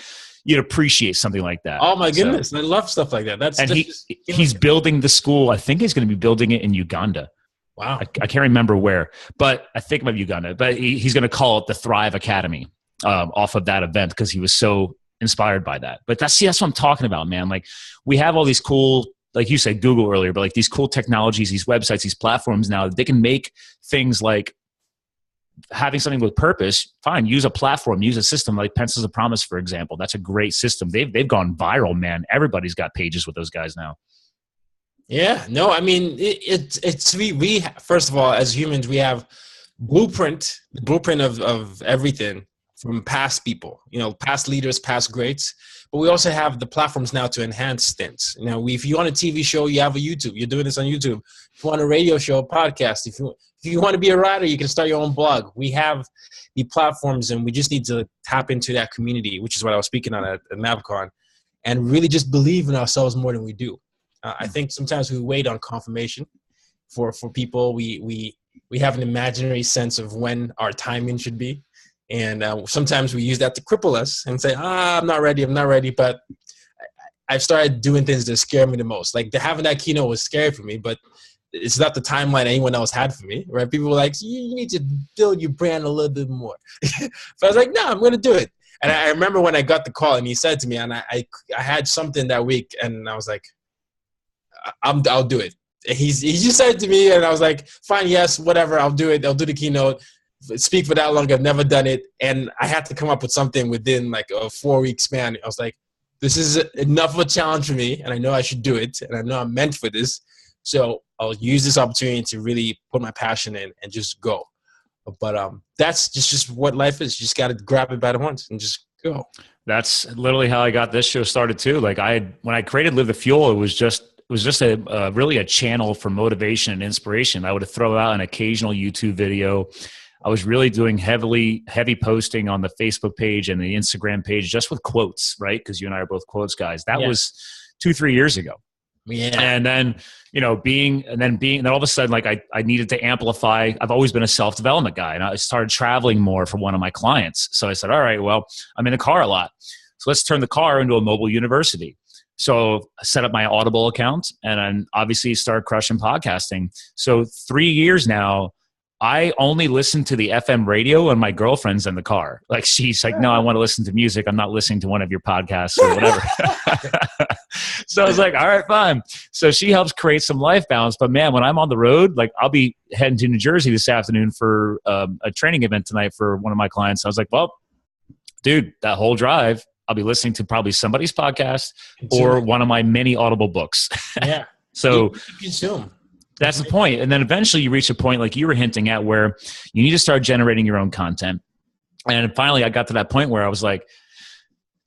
appreciate something like that. Oh my goodness. So, I love stuff like that. He's building the school. I think he's going to be building it in Uganda. Wow. I can't remember where, but I think it might be Uganda, but he's going to call it the Thrive Academy off of that event because he was so inspired by that. But that's what I'm talking about, man. Like we have all these cool, like you said, Google earlier, but like these cool technologies, these websites, these platforms now, they can make things like having something with purpose. Fine, use a platform, use a system like Pencils of Promise, for example. That's a great system. They've gone viral, man. Everybody's got pages with those guys now. Yeah, no, I mean, it's we first of all, as humans, we have the blueprint of everything from past people, past leaders, past greats. But we also have the platforms now to enhance things. If you want a TV show, you have a YouTube. You're doing this on YouTube. If you want a radio show, a podcast. If you want to be a writer, you can start your own blog. We have the platforms, and we just need to tap into that community, which is what I was speaking on at NavCon, and really just believe in ourselves more than we do. I think sometimes we wait on confirmation for people. We have an imaginary sense of when our timing should be. And sometimes we use that to cripple us and say, I'm not ready. But I've started doing things that scare me the most. Like having that keynote was scary for me, but it's not the timeline anyone else had for me, right? People were like, you need to build your brand a little bit more. But I was like, no, I'm going to do it. And I remember when I got the call and he said to me, and I had something that week, and I was like, I'll do it. He just said to me, and I was like, fine, yes, whatever, I'll do it. I'll do the keynote. Speak for that long. I've never done it. And I had to come up with something within like a 4-week span. I was like, this is enough of a challenge for me, and I know I should do it, and I know I'm meant for this. So I'll use this opportunity to really put my passion in and just go. But that's just what life is. You just got to grab it by the horns and just go. That's literally how I got this show started too. Like when I created Live the Fuel, it was just really a channel for motivation and inspiration. I would throw out an occasional YouTube video. I was really doing heavy posting on the Facebook page and the Instagram page just with quotes, right? Because you and I are both quotes guys. That was 2-3 years ago. Yeah. And then, being all of a sudden, like I needed to amplify. I've always been a self-development guy, and I started traveling more for one of my clients. So I said, all right, well, I'm in the car a lot. So let's turn the car into a mobile university. So I set up my Audible account and then obviously started crushing podcasting. So 3 years now, I only listen to the FM radio when my girlfriend's in the car. Like she's like, no, I want to listen to music. I'm not listening to one of your podcasts or whatever. So I was like, all right, fine. So she helps create some life balance. But man, when I'm on the road, like I'll be heading to New Jersey this afternoon for a training event tonight for one of my clients. I was like, well, dude, that whole drive, I'll be listening to probably somebody's podcast or one of my many Audible books. Yeah. So consume. That's the point. And then eventually you reach a point like you were hinting at where you need to start generating your own content. And finally I got to that point where I was like,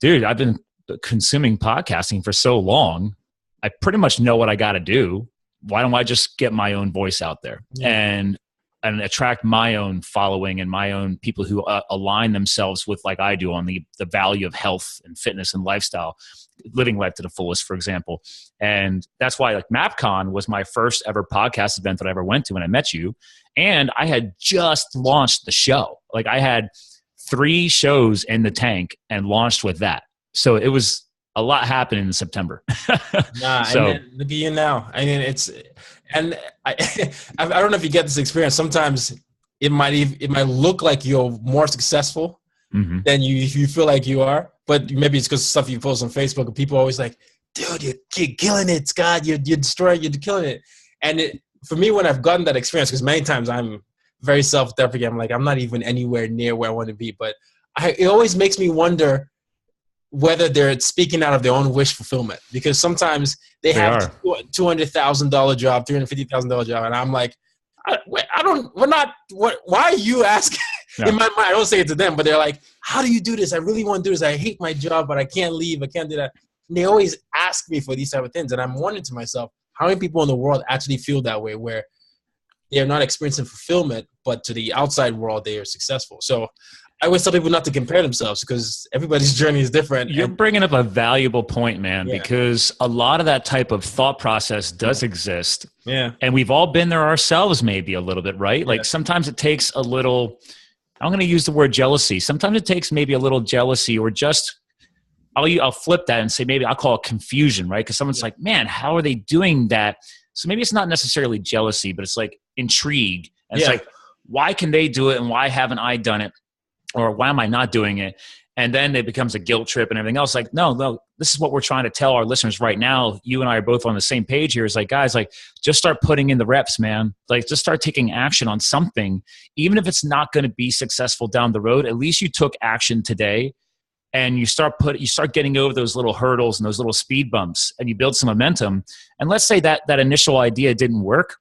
dude, I've been consuming podcasting for so long. I pretty much know what I got to do. Why don't I just get my own voice out there and attract my own following and my own people who align themselves with, like I do, on the value of health and fitness and lifestyle, living life to the fullest, for example. And that's why like MapCon was my first ever podcast event that I ever went to when I met you. And I had just launched the show. Like I had 3 shows in the tank and launched with that. So it was a lot happening in September. So look at you now. I mean, I don't know if you get this experience. Sometimes it might look like you're more successful than you feel like you are, but maybe it's because of stuff you post on Facebook and people are always like, dude, you're killing it, Scott. You're destroying, you're killing it. And for me, when I've gotten that experience, because many times I'm very self-deprecating. I'm like, I'm not even anywhere near where I want to be. But it always makes me wonder whether they're speaking out of their own wish fulfillment, because sometimes they have $200,000 job, $350,000 job. And I'm like, why are you asking? Yeah. In my mind, I don't say it to them, but they're like, how do you do this? I really want to do this. I hate my job, but I can't leave. I can't do that. And they always ask me for these type of things. And I'm wondering to myself, how many people in the world actually feel that way, where they're not experiencing fulfillment, but to the outside world, they are successful. So I always tell people not to compare themselves, because everybody's journey is different. You're bringing up a valuable point, man, because a lot of that type of thought process does exist. Yeah. And we've all been there ourselves, maybe a little bit, right? Like sometimes it takes a little, I'm going to use the word jealousy. Sometimes it takes maybe a little jealousy, or just, I'll flip that and say, maybe I'll call it confusion, right? Because someone's like, man, how are they doing that? So maybe it's not necessarily jealousy, but it's like intrigue. And it's like, why can they do it and why haven't I done it? Or why am I not doing it? And then it becomes a guilt trip and everything else. Like, no, this is what we're trying to tell our listeners right now. You and I are both on the same page here. It's like, guys, like, just start putting in the reps, man. Like, just start taking action on something. Even if it's not going to be successful down the road, at least you took action today, and you start getting over those little hurdles and those little speed bumps, and you build some momentum. And let's say that initial idea didn't work,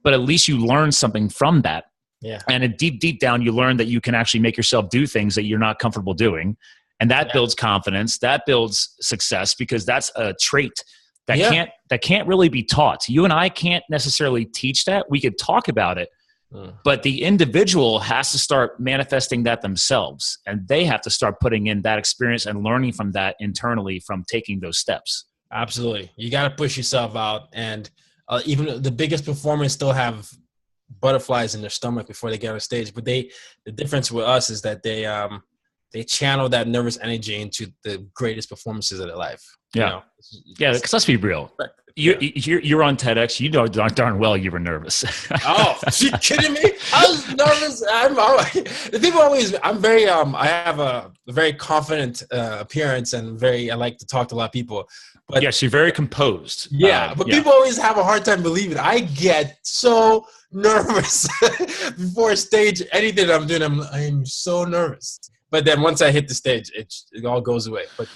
but at least you learned something from that. Yeah. And deep down, you learn that you can actually make yourself do things that you're not comfortable doing. And that builds confidence. That builds success, because that's a trait that can't really be taught. You and I can't necessarily teach that. We could talk about it, but the individual has to start manifesting that themselves. And they have to start putting in that experience and learning from that internally from taking those steps. Absolutely. You got to push yourself out. And even the biggest performers still have butterflies in their stomach before they get on stage. But the difference with us is that they channel that nervous energy into the greatest performances of their life. Yeah. Because let's be real. You're on TEDx. You know darn well you were nervous. Oh, are you kidding me? I was nervous. I have a very confident appearance, and I like to talk to a lot of people. But yes, you're very composed. But people always have a hard time believing it. I get so nervous before a stage. Anything that I'm doing, I'm so nervous. But then once I hit the stage, it all goes away. But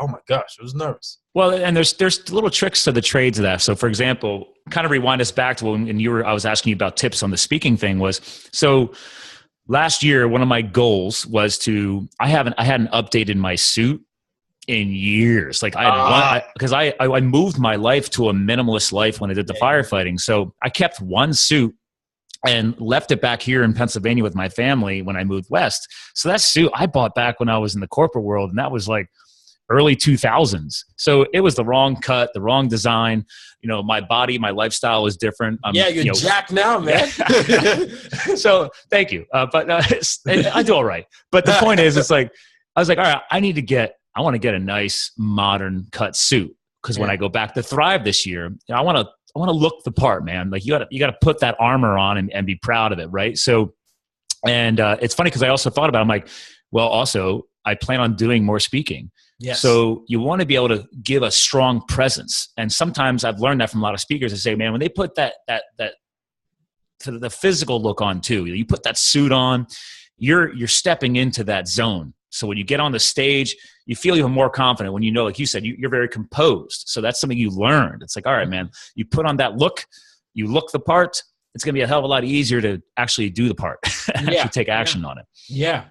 oh my gosh, I was nervous. Well, and there's little tricks to the trades of that. So for example, kind of rewind us back to when I was asking you about tips on the speaking thing so last year, one of my goals was I hadn't updated my suit in years. Like because I moved my life to a minimalist life when I did the firefighting. So I kept one suit and left it back here in Pennsylvania with my family when I moved west. So that suit I bought back when I was in the corporate world, and that was like early 2000s. So it was the wrong cut, the wrong design. You know, my body, my lifestyle is different. You're jacked now, man. So thank you. But I do all right. But the point is, it's like, I was like, all right, I want to get a nice modern cut suit. Because when I go back to Thrive this year, I want to look the part, man. Like you got to put that armor on and be proud of it, right? So, and it's funny because I also thought about it. I'm like, well, also I plan on doing more speaking. Yes. So you want to be able to give a strong presence, and sometimes I've learned that from a lot of speakers. They say, man, when they put that to the physical look on too, you put that suit on, you're stepping into that zone. So when you get on the stage, you feel even more confident when you know, like you said, you're very composed. So that's something you learned. It's like, all right, man, you put on that look, you look the part. It's going to be a hell of a lot easier to actually do the part and actually take action on it. Yeah.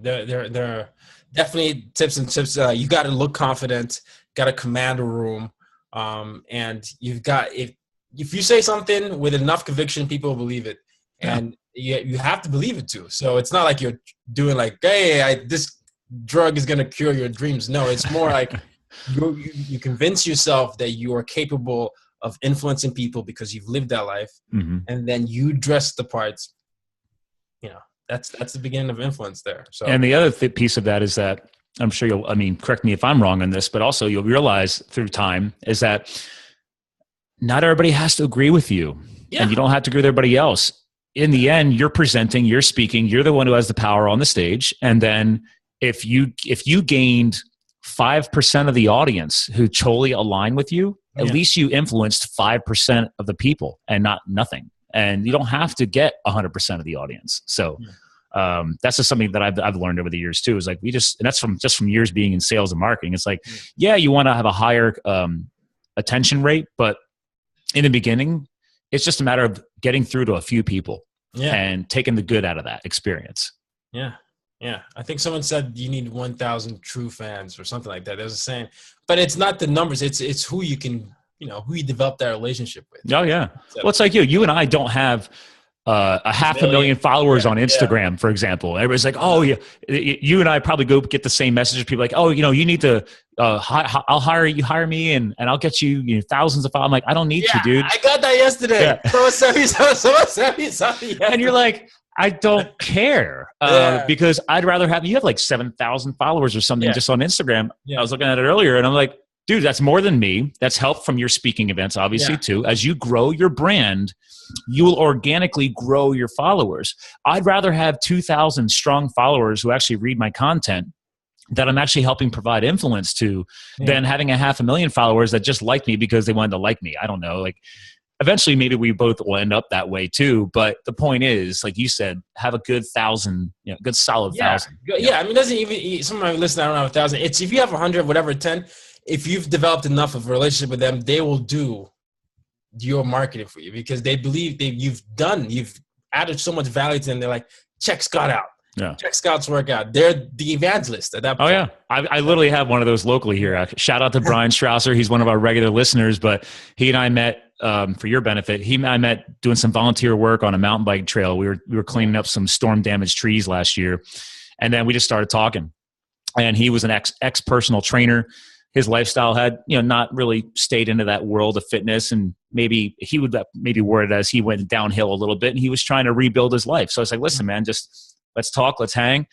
There are definitely tips and tips. You got to look confident, got to command a room. And you've got, if you say something with enough conviction, people will believe it. And you have to believe it too. So it's not like you're doing like, hey, this drug is going to cure your dreams. No, it's more like you convince yourself that you are capable of influencing people because you've lived that life. Mm-hmm. And then you dress the parts. You know, that's the beginning of influence there. So, and the other piece of that is that I'm sure correct me if I'm wrong on this, but also you'll realize through time is that not everybody has to agree with you, and you don't have to agree with everybody else. In the end, you're presenting, you're speaking, you're the one who has the power on the stage. And then if you gained 5% of the audience who totally align with you, at least you influenced 5% of the people and not nothing. and you don't have to get 100% of the audience. So that's just something that I've learned over the years too, is like, and that's from years being in sales and marketing. It's like, yeah, you want to have a higher attention rate, but in the beginning, it's just a matter of getting through to a few people and taking the good out of that experience. Yeah. Yeah. I think someone said you need 1,000 true fans or something like that. There's a saying, but it's not the numbers. It's who you can, who you develop that relationship with. Oh yeah. So, well, it's like you and I don't have a 500,000 followers on Instagram, for example. Everybody's like, oh yeah, you and I probably go get the same messages. People like, oh, you need to, I'll hire me and I'll get you, thousands of followers. I'm like, I don't need you, dude. I got that yesterday. Yeah. Someone sent me something. And you're like, I don't care because I'd rather you have like 7,000 followers or something just on Instagram. Yeah. I was looking at it earlier and I'm like, dude, that's more than me. That's help from your speaking events, obviously, too. As you grow your brand, you will organically grow your followers. I'd rather have 2,000 strong followers who actually read my content that I'm actually helping provide influence to than having 500,000 followers that just like me because they wanted to like me. I don't know. Like, eventually, maybe we both will end up that way, too. But the point is, like you said, have a good 1,000, good solid 1,000. Yeah, I mean, doesn't even, some of my listeners, I don't have 1,000. It's if you have 100, whatever, 10, if you've developed enough of a relationship with them, they will do your marketing for you because they believe you've added so much value to them. They're like, check Scott out. Yeah. Check Scott's work out. They're the evangelist at that point. Oh, yeah. I literally have one of those locally here. Shout out to Brian Strausser. He's one of our regular listeners, but he and I met, for your benefit, I met doing some volunteer work on a mountain bike trail. We were cleaning up some storm-damaged trees last year, and then we just started talking. And he was an ex-personal trainer. His lifestyle had, not really stayed into that world of fitness, and maybe he would maybe word it as he went downhill a little bit, and he was trying to rebuild his life. So I was like, listen, man, just let's talk, let's hang.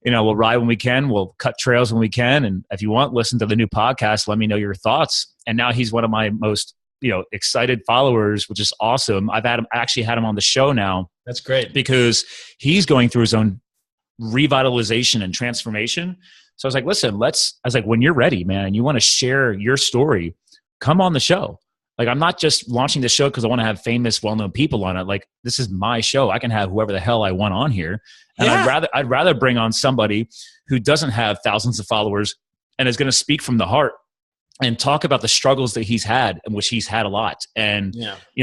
We'll ride when we can, we'll cut trails when we can, and if you want, listen to the new podcast. Let me know your thoughts. And now he's one of my most excited followers, which is awesome. I actually had him on the show now. That's great because he's going through his own revitalization and transformation. So I was like, listen, when you're ready, man, and you want to share your story, come on the show. Like, I'm not just launching the show because I want to have famous, well-known people on it. Like, this is my show. I can have whoever the hell I want on here. And I'd rather bring on somebody who doesn't have thousands of followers and is going to speak from the heart and talk about the struggles that he's had, and which he's had a lot. And,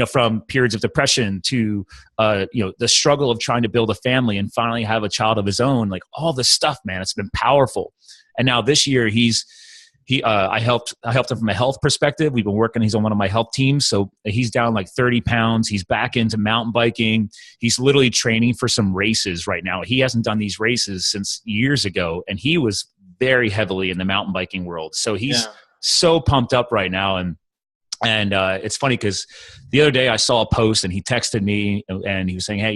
from periods of depression to, the struggle of trying to build a family and finally have a child of his own, like all this stuff, man, it's been powerful. And now this year I helped him from a health perspective. We've been working, he's on one of my health teams. So he's down like 30 pounds. He's back into mountain biking. He's literally training for some races right now. He hasn't done these races since years ago. And he was very heavily in the mountain biking world. So he's so pumped up right now. And it's funny because the other day I saw a post and he texted me and he was saying, hey,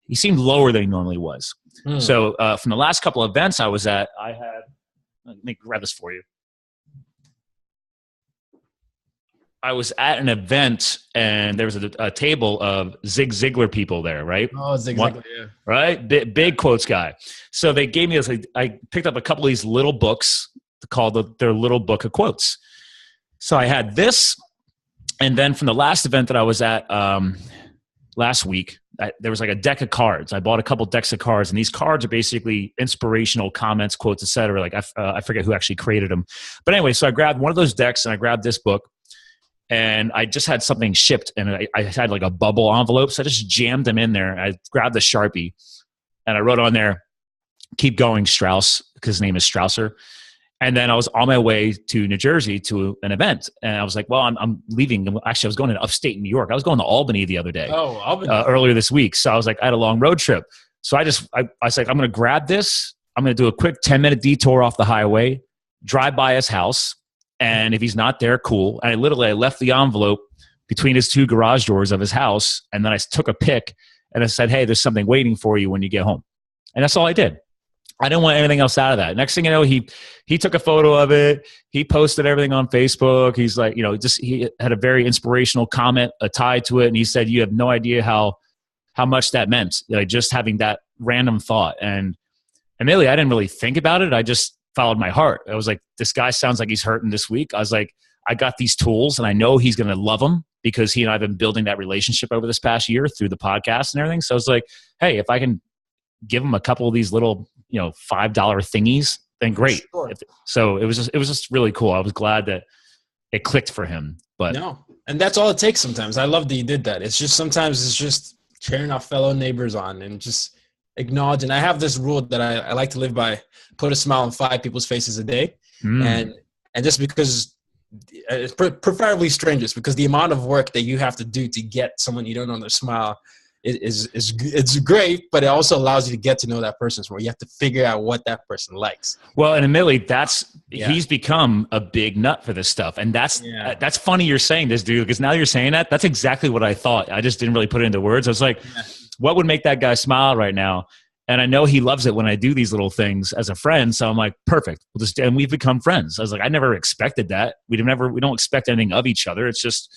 he seemed lower than he normally was. So from the last couple of events I was at, let me grab this for you. I was at an event and there was a table of Zig Ziglar people there, right? Oh, Zig Ziglar, yeah. Right? Big quotes guy. So they gave me this, I picked up a couple of these little books called their little book of quotes. So I had this, and then from the last event that I was at last week, there was like a deck of cards. I bought a couple decks of cards, and these cards are basically inspirational comments, quotes, etc. Like I forget who actually created them, but anyway, so I grabbed one of those decks and I grabbed this book, and I just had something shipped, and I had like a bubble envelope, so I just jammed them in there. I grabbed the Sharpie, and I wrote on there, "Keep going, Strauss," because his name is Strausser. And then I was on my way to New Jersey to an event. And I was like, well, I'm leaving. Actually, I was going to upstate New York. I was going to Albany the other day. Oh, Albany. Earlier this week. So I was like, I had a long road trip. So I was like, I'm going to grab this. I'm going to do a quick 10-minute detour off the highway, drive by his house. And if he's not there, cool. And I left the envelope between his two garage doors of his house. And then I took a pic and I said, hey, there's something waiting for you when you get home. And that's all I did. I didn't want anything else out of that. Next thing you know, he took a photo of it. He posted everything on Facebook. He's like, he had a very inspirational comment tied to it. And he said, you have no idea how much that meant, like just having that random thought. And immediately I didn't really think about it. I just followed my heart. I was like, this guy sounds like he's hurting this week. I was like, I got these tools and I know he's going to love them. because he and I have been building that relationship over this past year through the podcast and everything. So I was like, hey, if I can give him a couple of these little, $5 thingies, then great. Sure. So it was just really cool. I was glad that it clicked for him. But no, and that's all it takes sometimes. I love that you did that. It's just sometimes it's just cheering our fellow neighbors on and just acknowledging. I have this rule that I like to live by: put a smile on 5 people's faces a day, and just because, preferably strangers, because the amount of work that you have to do to get someone you don't know to smile it's great, but it also allows you to get to know that person more. You have to figure out what that person likes. Well, and admittedly, he's become a big nut for this stuff. And that's funny you're saying this, dude, because now you're saying that, that's exactly what I thought. I just didn't really put it into words. I was like, what would make that guy smile right now? And I know he loves it when I do these little things as a friend. So I'm like, perfect. And we've become friends. I was like, I never expected that. We don't expect anything of each other. It's just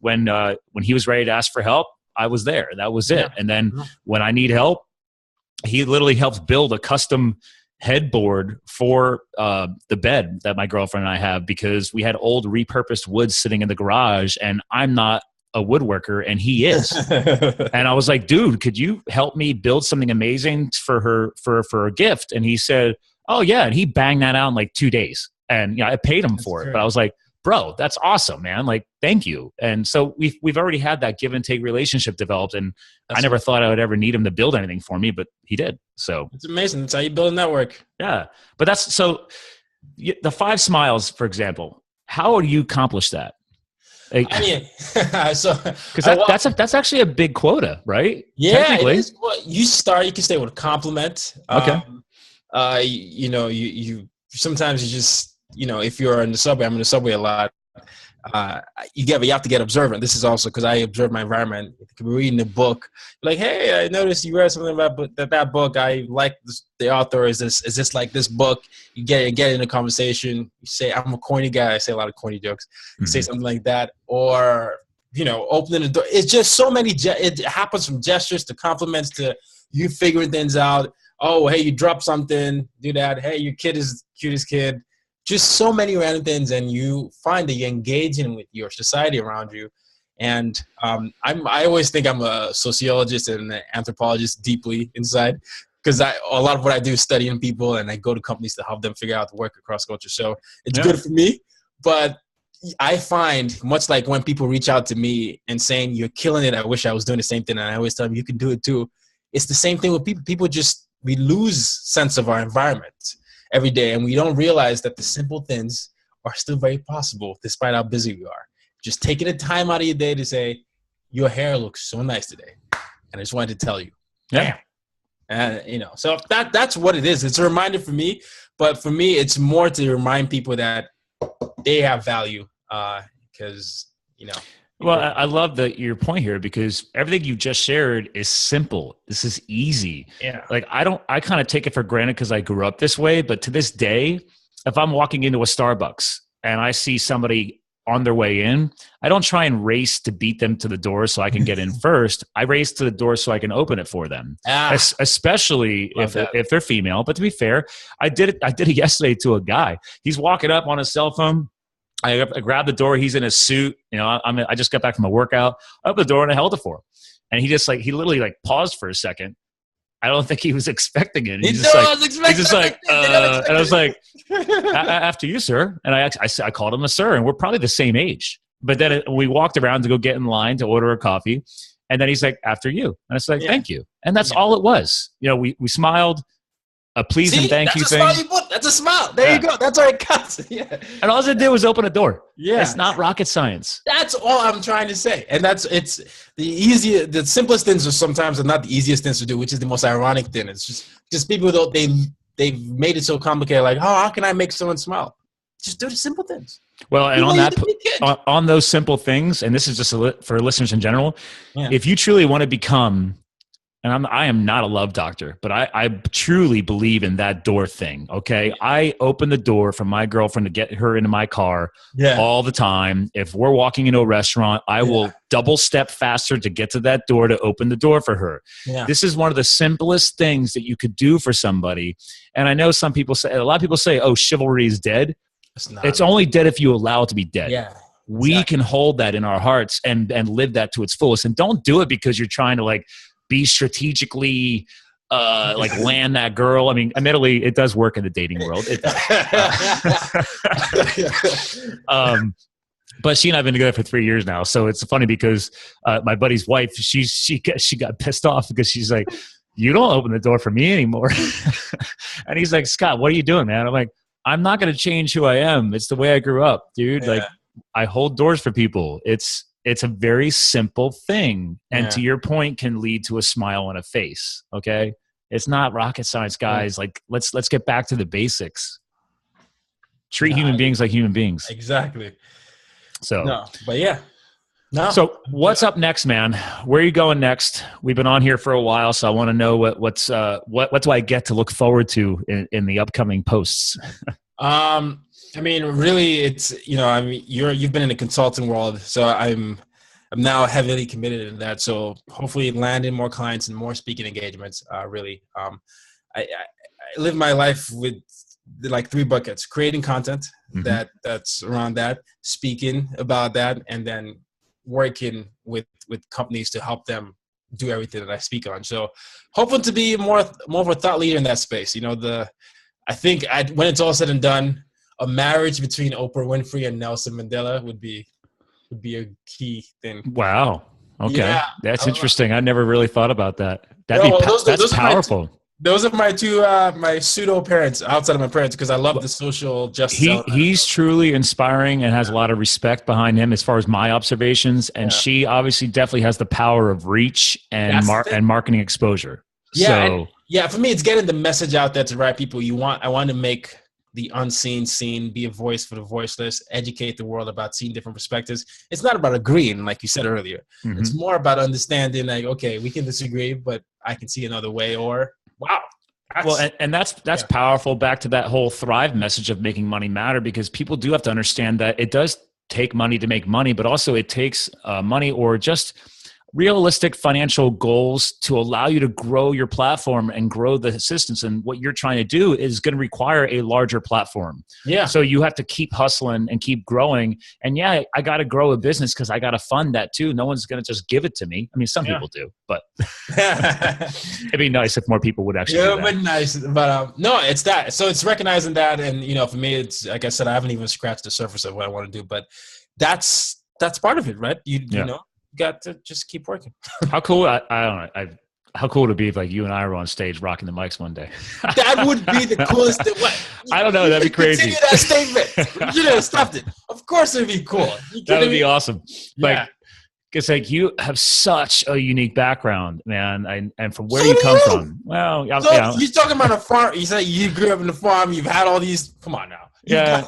when he was ready to ask for help, I was there. That was it. And then when I need help, he literally helps build a custom headboard for the bed that my girlfriend and I have, because we had old repurposed wood sitting in the garage, and I'm not a woodworker and he is. And I was like, dude, could you help me build something amazing for her for a gift? And he said, oh yeah. And he banged that out in like 2 days. And I paid him for it. But I was like, bro, that's awesome, man. Like, thank you. And so we've already had that give and take relationship developed, and I never thought I would ever need him to build anything for me, but he did. So it's amazing. That's how you build a network. Yeah. But the 5 smiles, for example, how do you accomplish that? Like, I mean, because that's actually a big quota, right? Yeah, it is. Well, you can stay with a compliment. Okay. You sometimes you just, if you're in the subway, I'm in the subway a lot. You have to get observant. This is also because I observe my environment. You could be reading a book, like, hey, I noticed you read something about that book. I like the author. Is this like this book? You get in a conversation. You say, I'm a corny guy. I say a lot of corny jokes. You say something like that, or opening the door. It's just so many. It happens from gestures to compliments to you figuring things out. Oh, hey, you dropped something. Do that. Hey, your kid is the cutest kid. Just so many random things, and you find that you're engaging with your society around you. And I always think I'm a sociologist and an anthropologist deeply inside, because a lot of what I do is studying people, and I go to companies to help them figure out the work across culture. So it's good for me. But I find, much like when people reach out to me and saying, you're killing it, I wish I was doing the same thing, and I always tell them, you can do it too. It's the same thing with people. People we lose sense of our environment every day, and we don't realize that the simple things are still very possible despite how busy we are. Just taking the time out of your day to say, your hair looks so nice today, and I just wanted to tell you. Yeah. And so that's what it is. It's a reminder for me, but for me it's more to remind people that they have value, because Well, I love your point here, because everything you just shared is simple. This is easy. Yeah. Like I kind of take it for granted because I grew up this way. But to this day, if I'm walking into a Starbucks and I see somebody on their way in, I don't try and race to beat them to the door so I can get in first. I race to the door so I can open it for them, especially if they're female. But to be fair, I did it yesterday to a guy. He's walking up on his cell phone. I grabbed the door. He's in a suit. I just got back from a workout. I opened the door and I held it for him. And he literally paused for a second. I don't think he was expecting it. He's just like, and I was like, after you, sir. And I called him a sir, and we're probably the same age. But then we walked around to go get in line to order a coffee. And then he's like, after you. And I was like, thank you. And that's all it was. We smiled. A please and thank you thing. That's a smile. There you go. That's all it counts. Yeah. And all it did was open a door. Yeah. It's not rocket science. That's all I'm trying to say. And it's the simplest things are sometimes are not the easiest things to do, which is the most ironic thing. It's just people they've made it so complicated. Like, how can I make someone smile? Just do the simple things. Well, and on those simple things, and this is just for listeners in general, if you truly want to become, and I am not a love doctor, but I truly believe in that door thing, okay? I open the door for my girlfriend to get her into my car all the time. If we're walking into a restaurant, I will double step faster to get to that door to open the door for her. Yeah. This is one of the simplest things that you could do for somebody. And I know a lot of people say, oh, chivalry is dead. It's only dead if you allow it to be dead. Yeah. we can hold that in our hearts and live that to its fullest. And don't do it because you're trying to like be strategically like land that girl. I mean, admittedly, it does work in the dating world. It does. But she and I have been together for 3 years now. So it's funny because my buddy's wife, she got pissed off because she's like, you don't open the door for me anymore. And he's like, Scott, what are you doing, man? I'm like, I'm not going to change who I am. It's the way I grew up, dude. Like, I hold doors for people. It's a very simple thing. And to your point, can lead to a smile on a face. Okay. It's not rocket science, guys. Like, let's get back to the basics. Treat human beings like human beings. Exactly. So, no, but yeah. No. So what's up next, man? Where are you going next? We've been on here for a while, so I want to know what do I get to look forward to in the upcoming posts? I mean, really, it's, you know, I mean, you've been in the consulting world, so I'm now heavily committed in that. So hopefully landing more clients and more speaking engagements. Really, I live my life with like 3 buckets: creating content that's around that, speaking about that, and then working with companies to help them do everything that I speak on. So hoping to be more of a thought leader in that space. You know, I think when it's all said and done, a marriage between Oprah Winfrey and Nelson Mandela would be a key thing. Wow. Okay. Yeah, that's interesting. I never really thought about that. That's powerful. Those are my two my pseudo parents outside of my parents, because I love the social justice. He's truly inspiring and has a lot of respect behind him as far as my observations. And she obviously definitely has the power of reach and marketing exposure. Yeah. So, for me, it's getting the message out there to the right people. I want to make the unseen seen, be a voice for the voiceless, educate the world about seeing different perspectives. It's not about agreeing, like you said earlier. It's more about understanding, like, okay, we can disagree, but I can see another way, or wow. That's powerful. Back to that whole Thrive message of making money matter, because people do have to understand that it does take money to make money, but also it takes money or just realistic financial goals to allow you to grow your platform and grow the assistance. And what you're trying to do is going to require a larger platform. Yeah. So you have to keep hustling and keep growing. And I got to grow a business because I got to fund that too. No one's going to just give it to me. I mean, some people do, but it'd be nice if more people would actually do that. It would be nice, but no, it's that. So it's recognizing that. And, you know, for me, it's, like I said, I haven't even scratched the surface of what I want to do, but that's part of it, right? You know, got to just keep working. How cool! I don't know. How cool would it be if like you and I were on stage rocking the mics one day? That would be the coolest thing. I don't know. That'd be crazy. Continue that statement. You should have stopped it. Of course, it'd be cool. That would be awesome. Like, it's like you have such a unique background, man, and from where you come from. Well, you're talking about a farm. You say you grew up in the farm. You've had all these. Come on now. I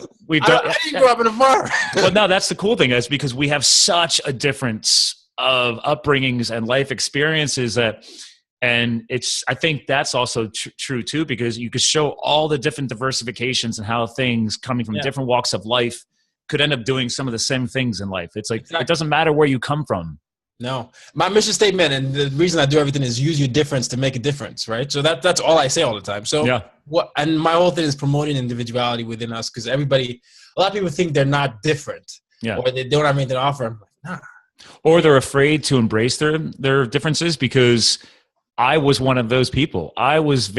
didn't grow up in a farm. Well, no, that's the cool thing, is because we have such a difference of upbringings and life experiences and I think that's also true too, because you could show all the different diversifications and how things coming from different walks of life could end up doing some of the same things in life. It's like, It doesn't matter where you come from. No, my mission statement and the reason I do everything is use your difference to make a difference, right? So that's all I say all the time. So and my whole thing is promoting individuality within us, because a lot of people think they're not different, or they don't have anything to offer. I'm like, nah. Or they're afraid to embrace their differences, because I was one of those people. I was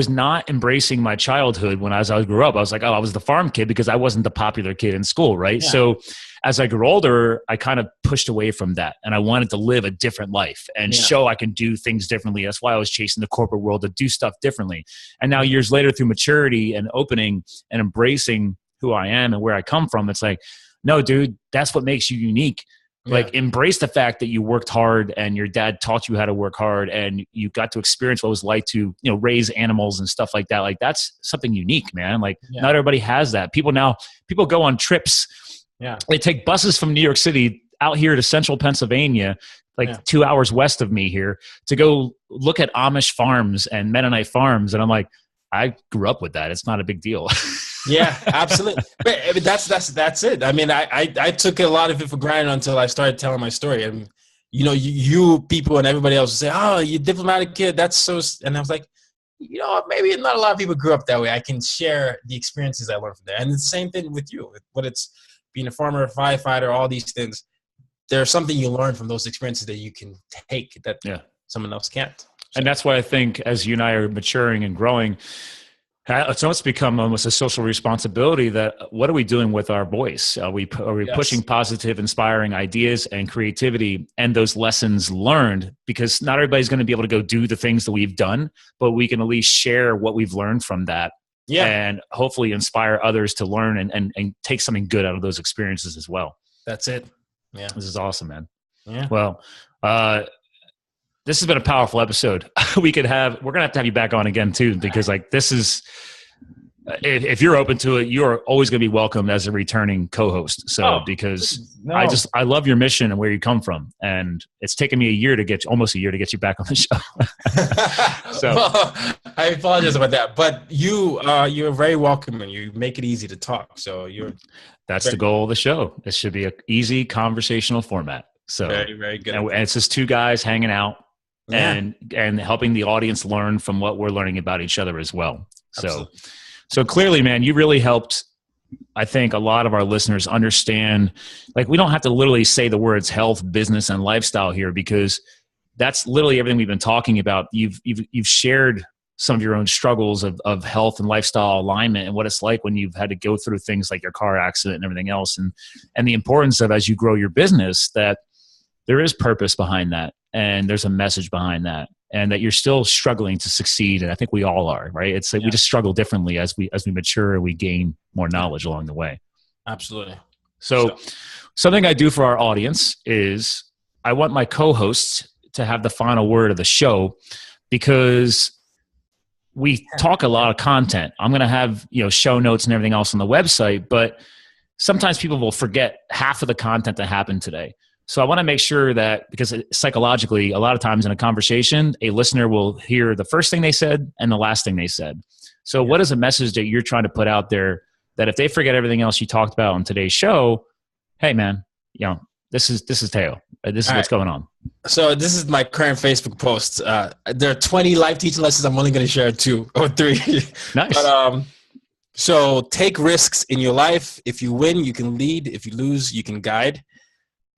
not embracing my childhood as I grew up. I was like, I was the farm kid because I wasn't the popular kid in school, right? Yeah. So as I grew older, I kind of pushed away from that, and I wanted to live a different life and show I can do things differently. That's why I was chasing the corporate world to do stuff differently. And now years later, through maturity and opening and embracing who I am and where I come from, it's like, no, dude, that's what makes you unique. Like, embrace the fact that you worked hard and your dad taught you how to work hard and you got to experience what it was like to, raise animals and stuff like that. Like, that's something unique, man. Like, not everybody has that. People go on trips. Yeah. They take buses from New York City out here to central Pennsylvania, 2 hours west of me here, to go look at Amish farms and Mennonite farms. And I'm like, I grew up with that. It's not a big deal. Yeah, absolutely. But that's it. I mean, I took a lot of it for granted until I started telling my story. And, you people and everybody else would say, oh, you diplomatic kid. That's so, and I was like, maybe not a lot of people grew up that way. I can share the experiences I learned from there. And it's the same thing with you. But it's being a farmer, a firefighter, all these things. There's something you learn from those experiences that you can take that someone else can't. So. And that's why I think as you and I are maturing and growing, it's almost become almost a social responsibility that what are we doing with our voice? Are we pushing positive, inspiring ideas and creativity and those lessons learned? Because not everybody's going to be able to go do the things that we've done, but we can at least share what we've learned from that and hopefully inspire others to learn and take something good out of those experiences as well. That's it. Yeah. This is awesome, man. Yeah. Well, this has been a powerful episode. We're going to have to have you back on again too, because like this is, if you're open to it, you're always going to be welcome as a returning co-host. So, I love your mission and where you come from. And it's taken me almost a year to get you back on the show. So well, I apologize about that, but you're very welcome and you make it easy to talk. So that's the goal of the show. It should be an easy conversational format. So very, very good. And it's just two guys hanging out and helping the audience learn from what we're learning about each other as well. Absolutely. So clearly, man, you really helped, I think, a lot of our listeners understand, like, we don't have to literally say the words health, business, and lifestyle here, because that's literally everything we've been talking about. You've shared some of your own struggles of health and lifestyle alignment and what it's like when you've had to go through things like your car accident and everything else. And the importance of, as you grow your business, that there is purpose behind that and there's a message behind that. And that you're still struggling to succeed. And I think we all are, right? It's like we just struggle differently as we mature and we gain more knowledge along the way. Absolutely. So something I do for our audience is I want my co-hosts to have the final word of the show, because we talk a lot of content. I'm going to have, show notes and everything else on the website, but sometimes people will forget half of the content that happened today. So I want to make sure that, because psychologically, a lot of times in a conversation, a listener will hear the first thing they said and the last thing they said. So what is a message that you're trying to put out there that if they forget everything else you talked about on today's show, hey man, this is Teo. This is what's going on. So this is my current Facebook post. There are 20 life teaching lessons. I'm only going to share 2 or 3. Nice. But, so take risks in your life. If you win, you can lead. If you lose, you can guide.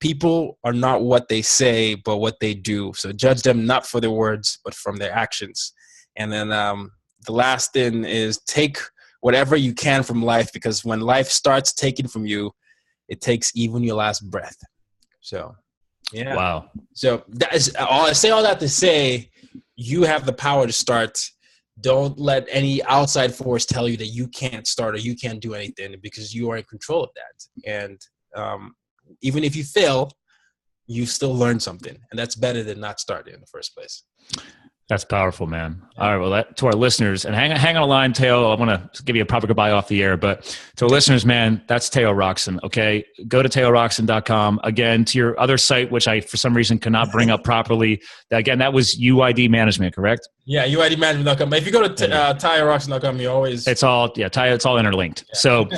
People are not what they say, but what they do. So judge them not for their words, but from their actions. And then the last thing is take whatever you can from life, because when life starts taking from you, it takes even your last breath. So, yeah. Wow. So that is all. I say all that to say, you have the power to start. Don't let any outside force tell you that you can't start or you can't do anything, because you are in control of that. And even if you fail, you still learn something, and that's better than not starting in the first place. That's powerful, man. All right. Well, to our listeners, and hang on a line, Teo. I want to give you a proper goodbye off the air, but to our listeners, man, that's Teo Rockson. Okay. Go to teorockson.com. Again, to your other site, which I, for some reason, cannot bring up properly. Again, that was UID Management, correct? Yeah. UIDmanagement.com. But if you go to teorockson.com, you always. It's all interlinked. Yeah. So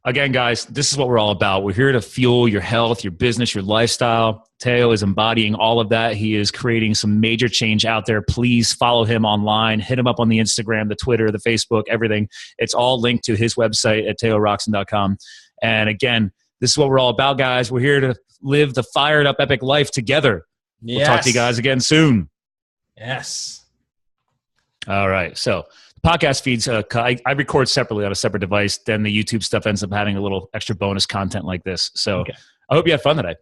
again, guys, this is what we're all about. We're here to fuel your health, your business, your lifestyle. Teo is embodying all of that. He is creating some major change out there. Please follow him online. Hit him up on the Instagram, the Twitter, the Facebook, everything. It's all linked to his website at teorockson.com. And again, this is what we're all about, guys. We're here to live the fired up epic life together. Yes. We'll talk to you guys again soon. Yes. All right. So the podcast feeds, I record separately on a separate device. Then the YouTube stuff ends up having a little extra bonus content like this. So I hope you had fun today.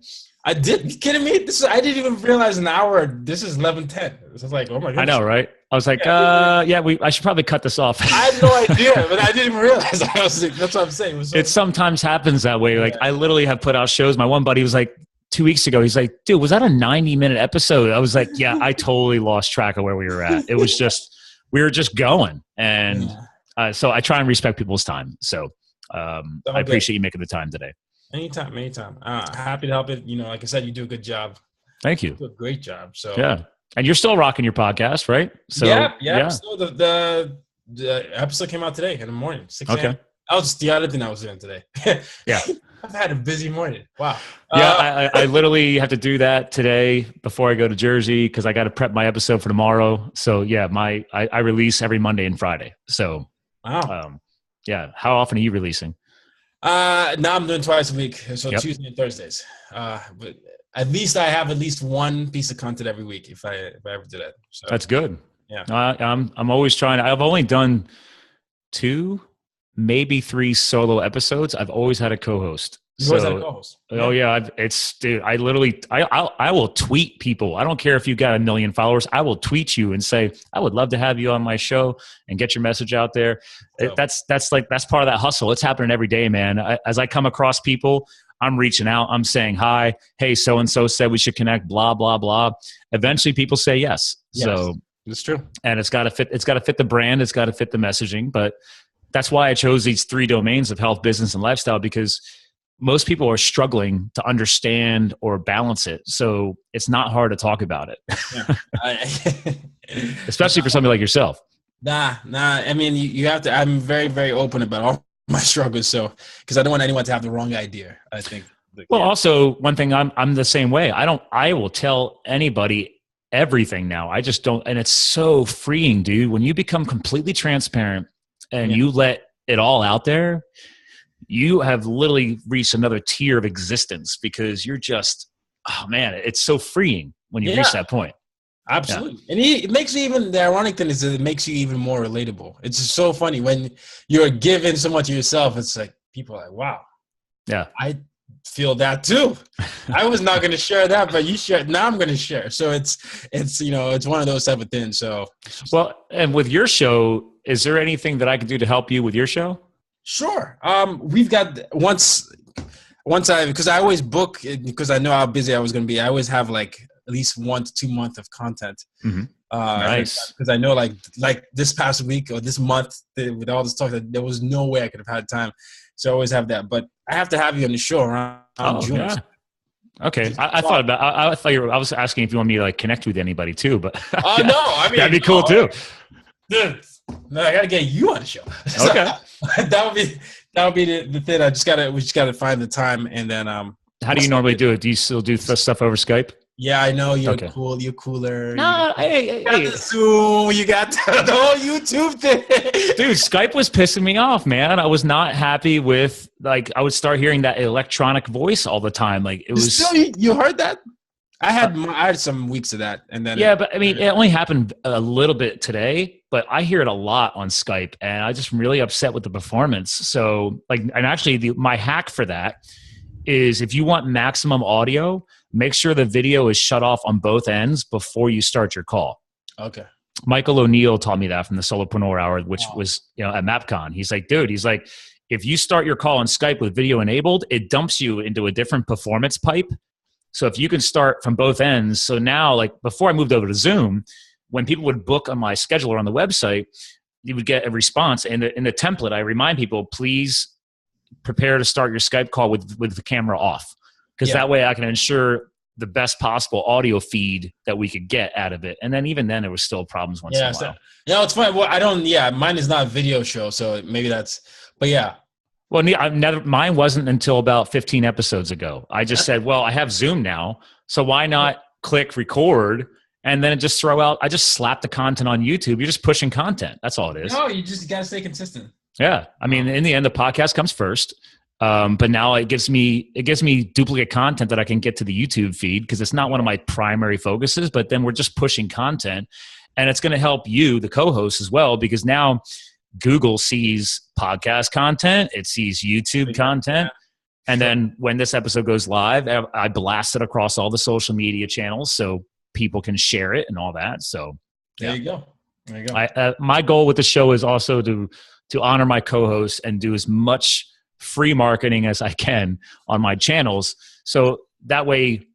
I did. You kidding me? I didn't even realize an hour. This is 11:10. It was like, oh my goodness. I know, right? I was like, I should probably cut this off. I had no idea, but I didn't even realize. I was like, that's what I'm saying. It sometimes happens that way. Like I literally have put out shows. My one buddy was like 2 weeks ago. He's like, dude, was that a 90-minute episode? I was like, yeah, I totally lost track of where we were at. It was just, we were just going. And so I try and respect people's time. So I appreciate you making the time today. Anytime. Happy to help it. Like I said, you do a good job. Thank you. You do a great job. So yeah. And you're still rocking your podcast, right? So yeah. So the episode came out today in the morning, 6 a.m. Okay. That was the other thing I was doing today. Yeah. I've had a busy morning. Wow. Yeah, I literally have to do that today before I go to Jersey, because I got to prep my episode for tomorrow. So yeah, I release every Monday and Friday. So wow. How often are you releasing? Now I'm doing twice a week, so Yep. Tuesday and Thursdays. But at least I have at least one piece of content every week if I ever do that. So That's good. yeah. I'm always trying. I've only done 2, maybe 3 solo episodes. I've always had a co-host. You always had a co-host. Oh yeah, dude. I literally, I will tweet people. I don't care if you got 1 million followers. I will tweet you and say, I would love to have you on my show and get your message out there. That's part of that hustle. It's happening every day, man. As I come across people, I'm reaching out. I'm saying hi. Hey, so and so said we should connect. Blah blah blah. Eventually, people say yes. So it's true. And it's got to fit. It's got to fit the brand. It's got to fit the messaging. But that's why I chose these 3 domains of health, business, and lifestyle, because most people are struggling to understand or balance it. So it's not hard to talk about it, especially for somebody like yourself. Nah. I mean, you have to, I'm very, very open about all my struggles. So, cause I don't want anyone to have the wrong idea, I think. Well, also one thing, I'm the same way. I will tell anybody everything now. I just don't. And it's so freeing, dude. When you become completely transparent and you let it all out there, you have literally reached another tier of existence, because you're just, oh man, it's so freeing when you reach that point. Absolutely. Yeah. And it makes you even, the ironic thing is that it makes you even more relatable. It's just so funny when you're giving so much of yourself. It's like, people are like, wow. Yeah. I feel that too. I was not going to share that, but you shared. Now I'm going to share. So it's, it's one of those type of things. So, well, and with your show, is there anything that I can do to help you with your show? Sure. We've got because I always book, because I know how busy I was going to be. I always have like at least 1 to 2 months of content. Mm-hmm. Nice. Because I know like this past week or this month with all this talk, that there was no way I could have had time. So I always have that. But I have to have you on the show around June. Yeah. Okay. I thought about. I thought I was asking if you want me to like connect with anybody too, but oh no, I mean that'd be cool too. Dude, no, I gotta get you on the show. Okay. that would be the thing. We just gotta find the time, and then how do you normally do it? Do you still do stuff over Skype? Yeah, I know you're cool. You're cooler. No, hey. Zoom. You got the whole YouTube thing. Dude, Skype was pissing me off, man. I was not happy with, like, I would start hearing that electronic voice all the time. Like, it was. Still, you heard that? I had some weeks of that, and then but I mean, it only happened a little bit today. But I hear it a lot on Skype, and I just really upset with the performance. So, like, and actually, my hack for that is if you want maximum audio, make sure the video is shut off on both ends before you start your call. Okay. Michael O'Neill taught me that from the Solopreneur Hour, which was at MapCon. He's like, dude, if you start your call on Skype with video enabled, it dumps you into a different performance pipe. So if you can start from both ends. So now, like before I moved over to Zoom, when people would book on my scheduler on the website, you would get a response. And in the template, I remind people, please prepare to start your Skype call with the camera off. Because that way I can ensure the best possible audio feed that we could get out of it. And then even then, there was still problems once in a while. It's funny. Well, mine is not a video show, so maybe that's, but yeah. Well, mine wasn't until about 15 episodes ago. I just said, well, I have Zoom now, so why not click record and then just I just slap the content on YouTube. You're just pushing content. That's all it is. No, you just got to stay consistent. Yeah. I mean, in the end, the podcast comes first. But now it gives me duplicate content that I can get to the YouTube feed, because it's not one of my primary focuses, but then we're just pushing content, and it's going to help you, the co-host, as well, because now Google sees podcast content, it sees YouTube content. And then when this episode goes live, I blast it across all the social media channels so people can share it and all that. So there you go. My goal with the show is also to honor my co-hosts and do as much free marketing as I can on my channels. So that way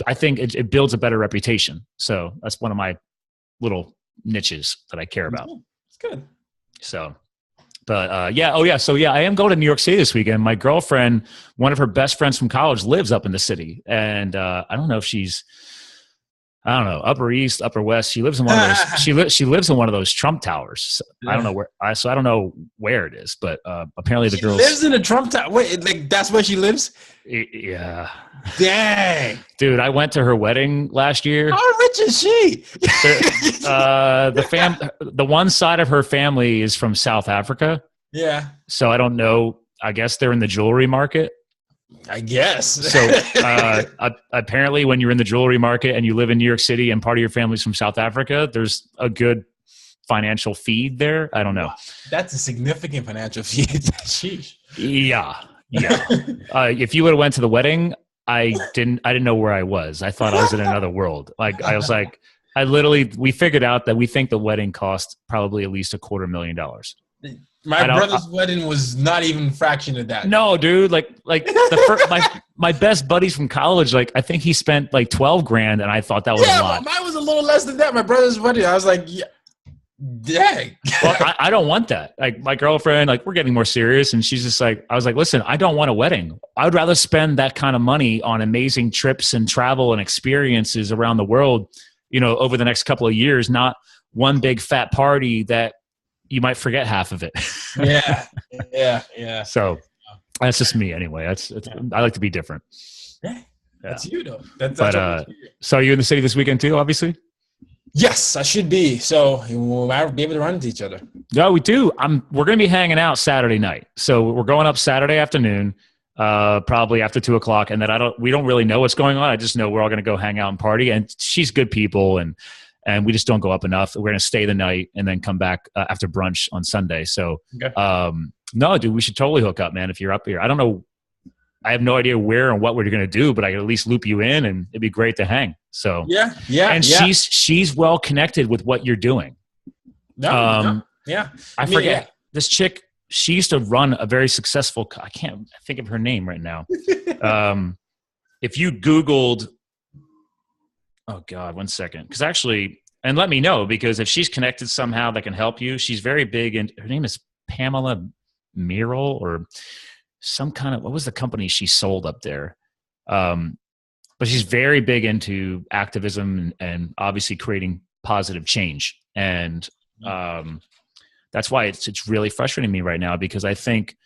I think it builds a better reputation. So that's one of my little niches that I care about. It's good. So, but So I am going to New York City this weekend. My girlfriend, one of her best friends from college, lives up in the city. And I don't know if she's, Upper East, Upper West. She lives in one of those. she lives in one of those Trump towers. So I don't know where. I don't know where it is, but apparently the girl lives in a Trump tower. Wait, like that's where she lives? Yeah. Dang, dude! I went to her wedding last year. How rich is she? The one side of her family is from South Africa. Yeah. So I don't know. I guess they're in the jewelry market. I guess. So apparently when you're in the jewelry market and you live in New York City and part of your family's from South Africa, there's a good financial feed there. I don't know. Wow. That's a significant financial feed. Sheesh. Yeah. If you would have went to the wedding, I didn't know where I was. I thought I was in another world. Like I was like, we figured out that we think the wedding cost probably at least $250,000. My brother's wedding was not even a fraction of that. No, dude. Like my best buddies from college. Like I think he spent like $12,000, and I thought that was a lot. Mine was a little less than that. My brother's wedding, I was like, yeah, dang. Well, I don't want that. Like my girlfriend, like we're getting more serious, and she's just like, I was like, listen, I don't want a wedding. I would rather spend that kind of money on amazing trips and travel and experiences around the world, over the next couple of years, not one big fat party that you might forget half of it. Yeah. So that's just me anyway. I like to be different. Yeah. That's you though. So are you in the city this weekend too, obviously? Yes, I should be. So we'll be able to run into each other. Yeah, we do. We're going to be hanging out Saturday night. So we're going up Saturday afternoon, probably after 2:00. And then we don't really know what's going on. I just know we're all going to go hang out and party, and she's good people. And we just don't go up enough. We're going to stay the night and then come back after brunch on Sunday. So, no, dude, we should totally hook up, man, if you're up here. I don't know. I have no idea where and what we're going to do, but I can at least loop you in, and it'd be great to hang. So, yeah. And she's well connected with what you're doing. Yeah. I forget. This chick, she used to run a very successful, I can't think of her name right now. If you Googled, oh God, 1 second. Because actually, and let me know, because if she's connected somehow that can help you, she's very big. And her name is Pamela Merrill or some kind of, what was the company she sold up there? But she's very big into activism and obviously creating positive change. And that's why it's really frustrating me right now, because I think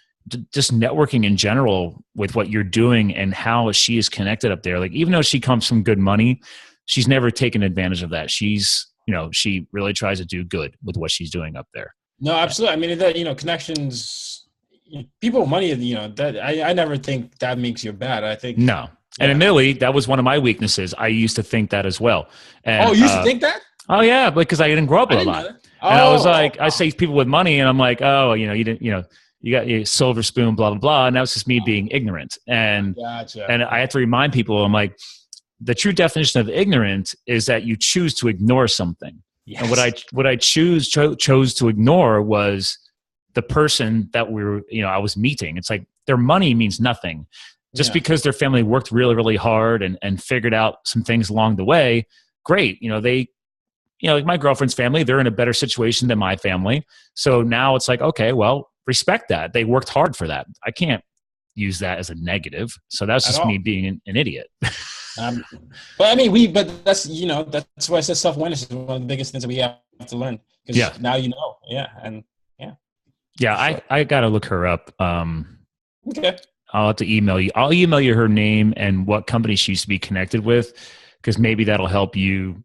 just networking in general with what you're doing and how she is connected up there, like even though she comes from good money, she's never taken advantage of that. She's, she really tries to do good with what she's doing up there. No, absolutely. I mean, connections, people with money, that I never think that makes you bad. I think no. And admittedly, that was one of my weaknesses. I used to think that as well. And, you used to think that? Oh yeah, because I didn't grow up with a lot. And I was like, I say people with money, and I'm like, oh, you didn't, you got your silver spoon, blah blah blah, and that was just me being ignorant. And gotcha. And I have to remind people, I'm like, the true definition of ignorant is that you choose to ignore something. Yes. And what I chose to ignore was the person that I was meeting. It's like their money means nothing. Just because their family worked really, really hard and figured out some things along the way, great. Like my girlfriend's family, they're in a better situation than my family. So now it's like, okay, well, respect that. They worked hard for that. I can't use that as a negative. So that's just me being an idiot. But I mean, but that's, that's why I said self-awareness is one of the biggest things that we have to learn. Because now I got to look her up. Okay. I'll have to email you. I'll email you her name and what company she used to be connected with, because maybe that'll help you.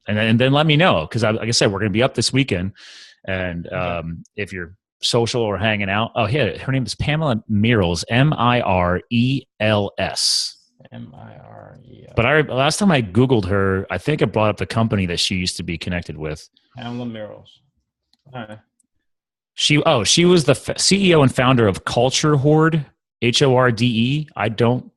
And then let me know, because like I said, we're going to be up this weekend. And if you're social or hanging out, her name is Pamela Merrill, Mirels. Mirels. But last time I Googled her, I think it brought up the company that she used to be connected with. Pamela Merrill. All right. She was the CEO and founder of Culture Horde, HORDE. I don't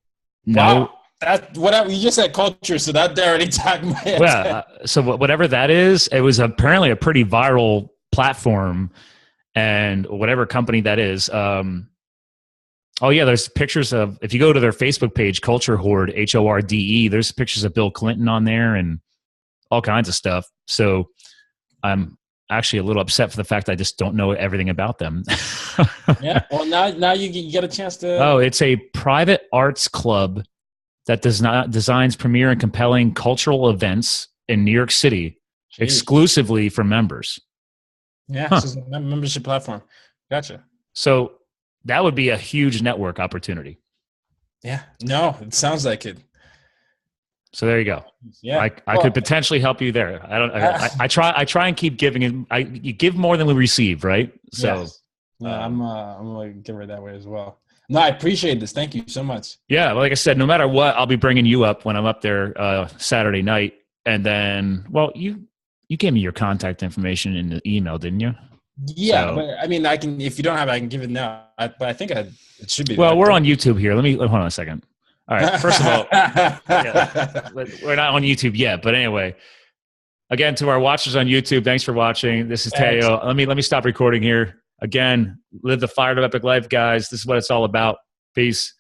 know. Wow. That whatever you just said, culture, so that already tagged my head. Yeah. So whatever that is, it was apparently a pretty viral platform, and whatever company that is. There's pictures of, if you go to their Facebook page, Culture Horde, HORDE, there's pictures of Bill Clinton on there and all kinds of stuff. So I'm actually a little upset for the fact that I just don't know everything about them. Yeah. Well, now you get a chance to. Oh, it's a private arts club that designs premier and compelling cultural events in New York City exclusively for members. Yeah, This is a membership platform. Gotcha. So that would be a huge network opportunity. Yeah. No, it sounds like it. So there you go. Yeah. I could potentially help you there. I try and keep giving. You give more than we receive, right? So Yeah, I'm a giver that way as well. No, I appreciate this. Thank you so much. Yeah, like I said, no matter what, I'll be bringing you up when I'm up there Saturday night. And then, well, you gave me your contact information in the email, didn't you? Yeah, So, but I mean, I can, if you don't have it, I can give it now. But I think it should be. Well, we're on YouTube here. Hold on a second. All right. First of all, yeah, we're not on YouTube yet, but anyway, again, to our watchers on YouTube, thanks for watching. This is Teo. Let me stop recording here. Again, live the fired up epic life, guys. This is what it's all about. Peace.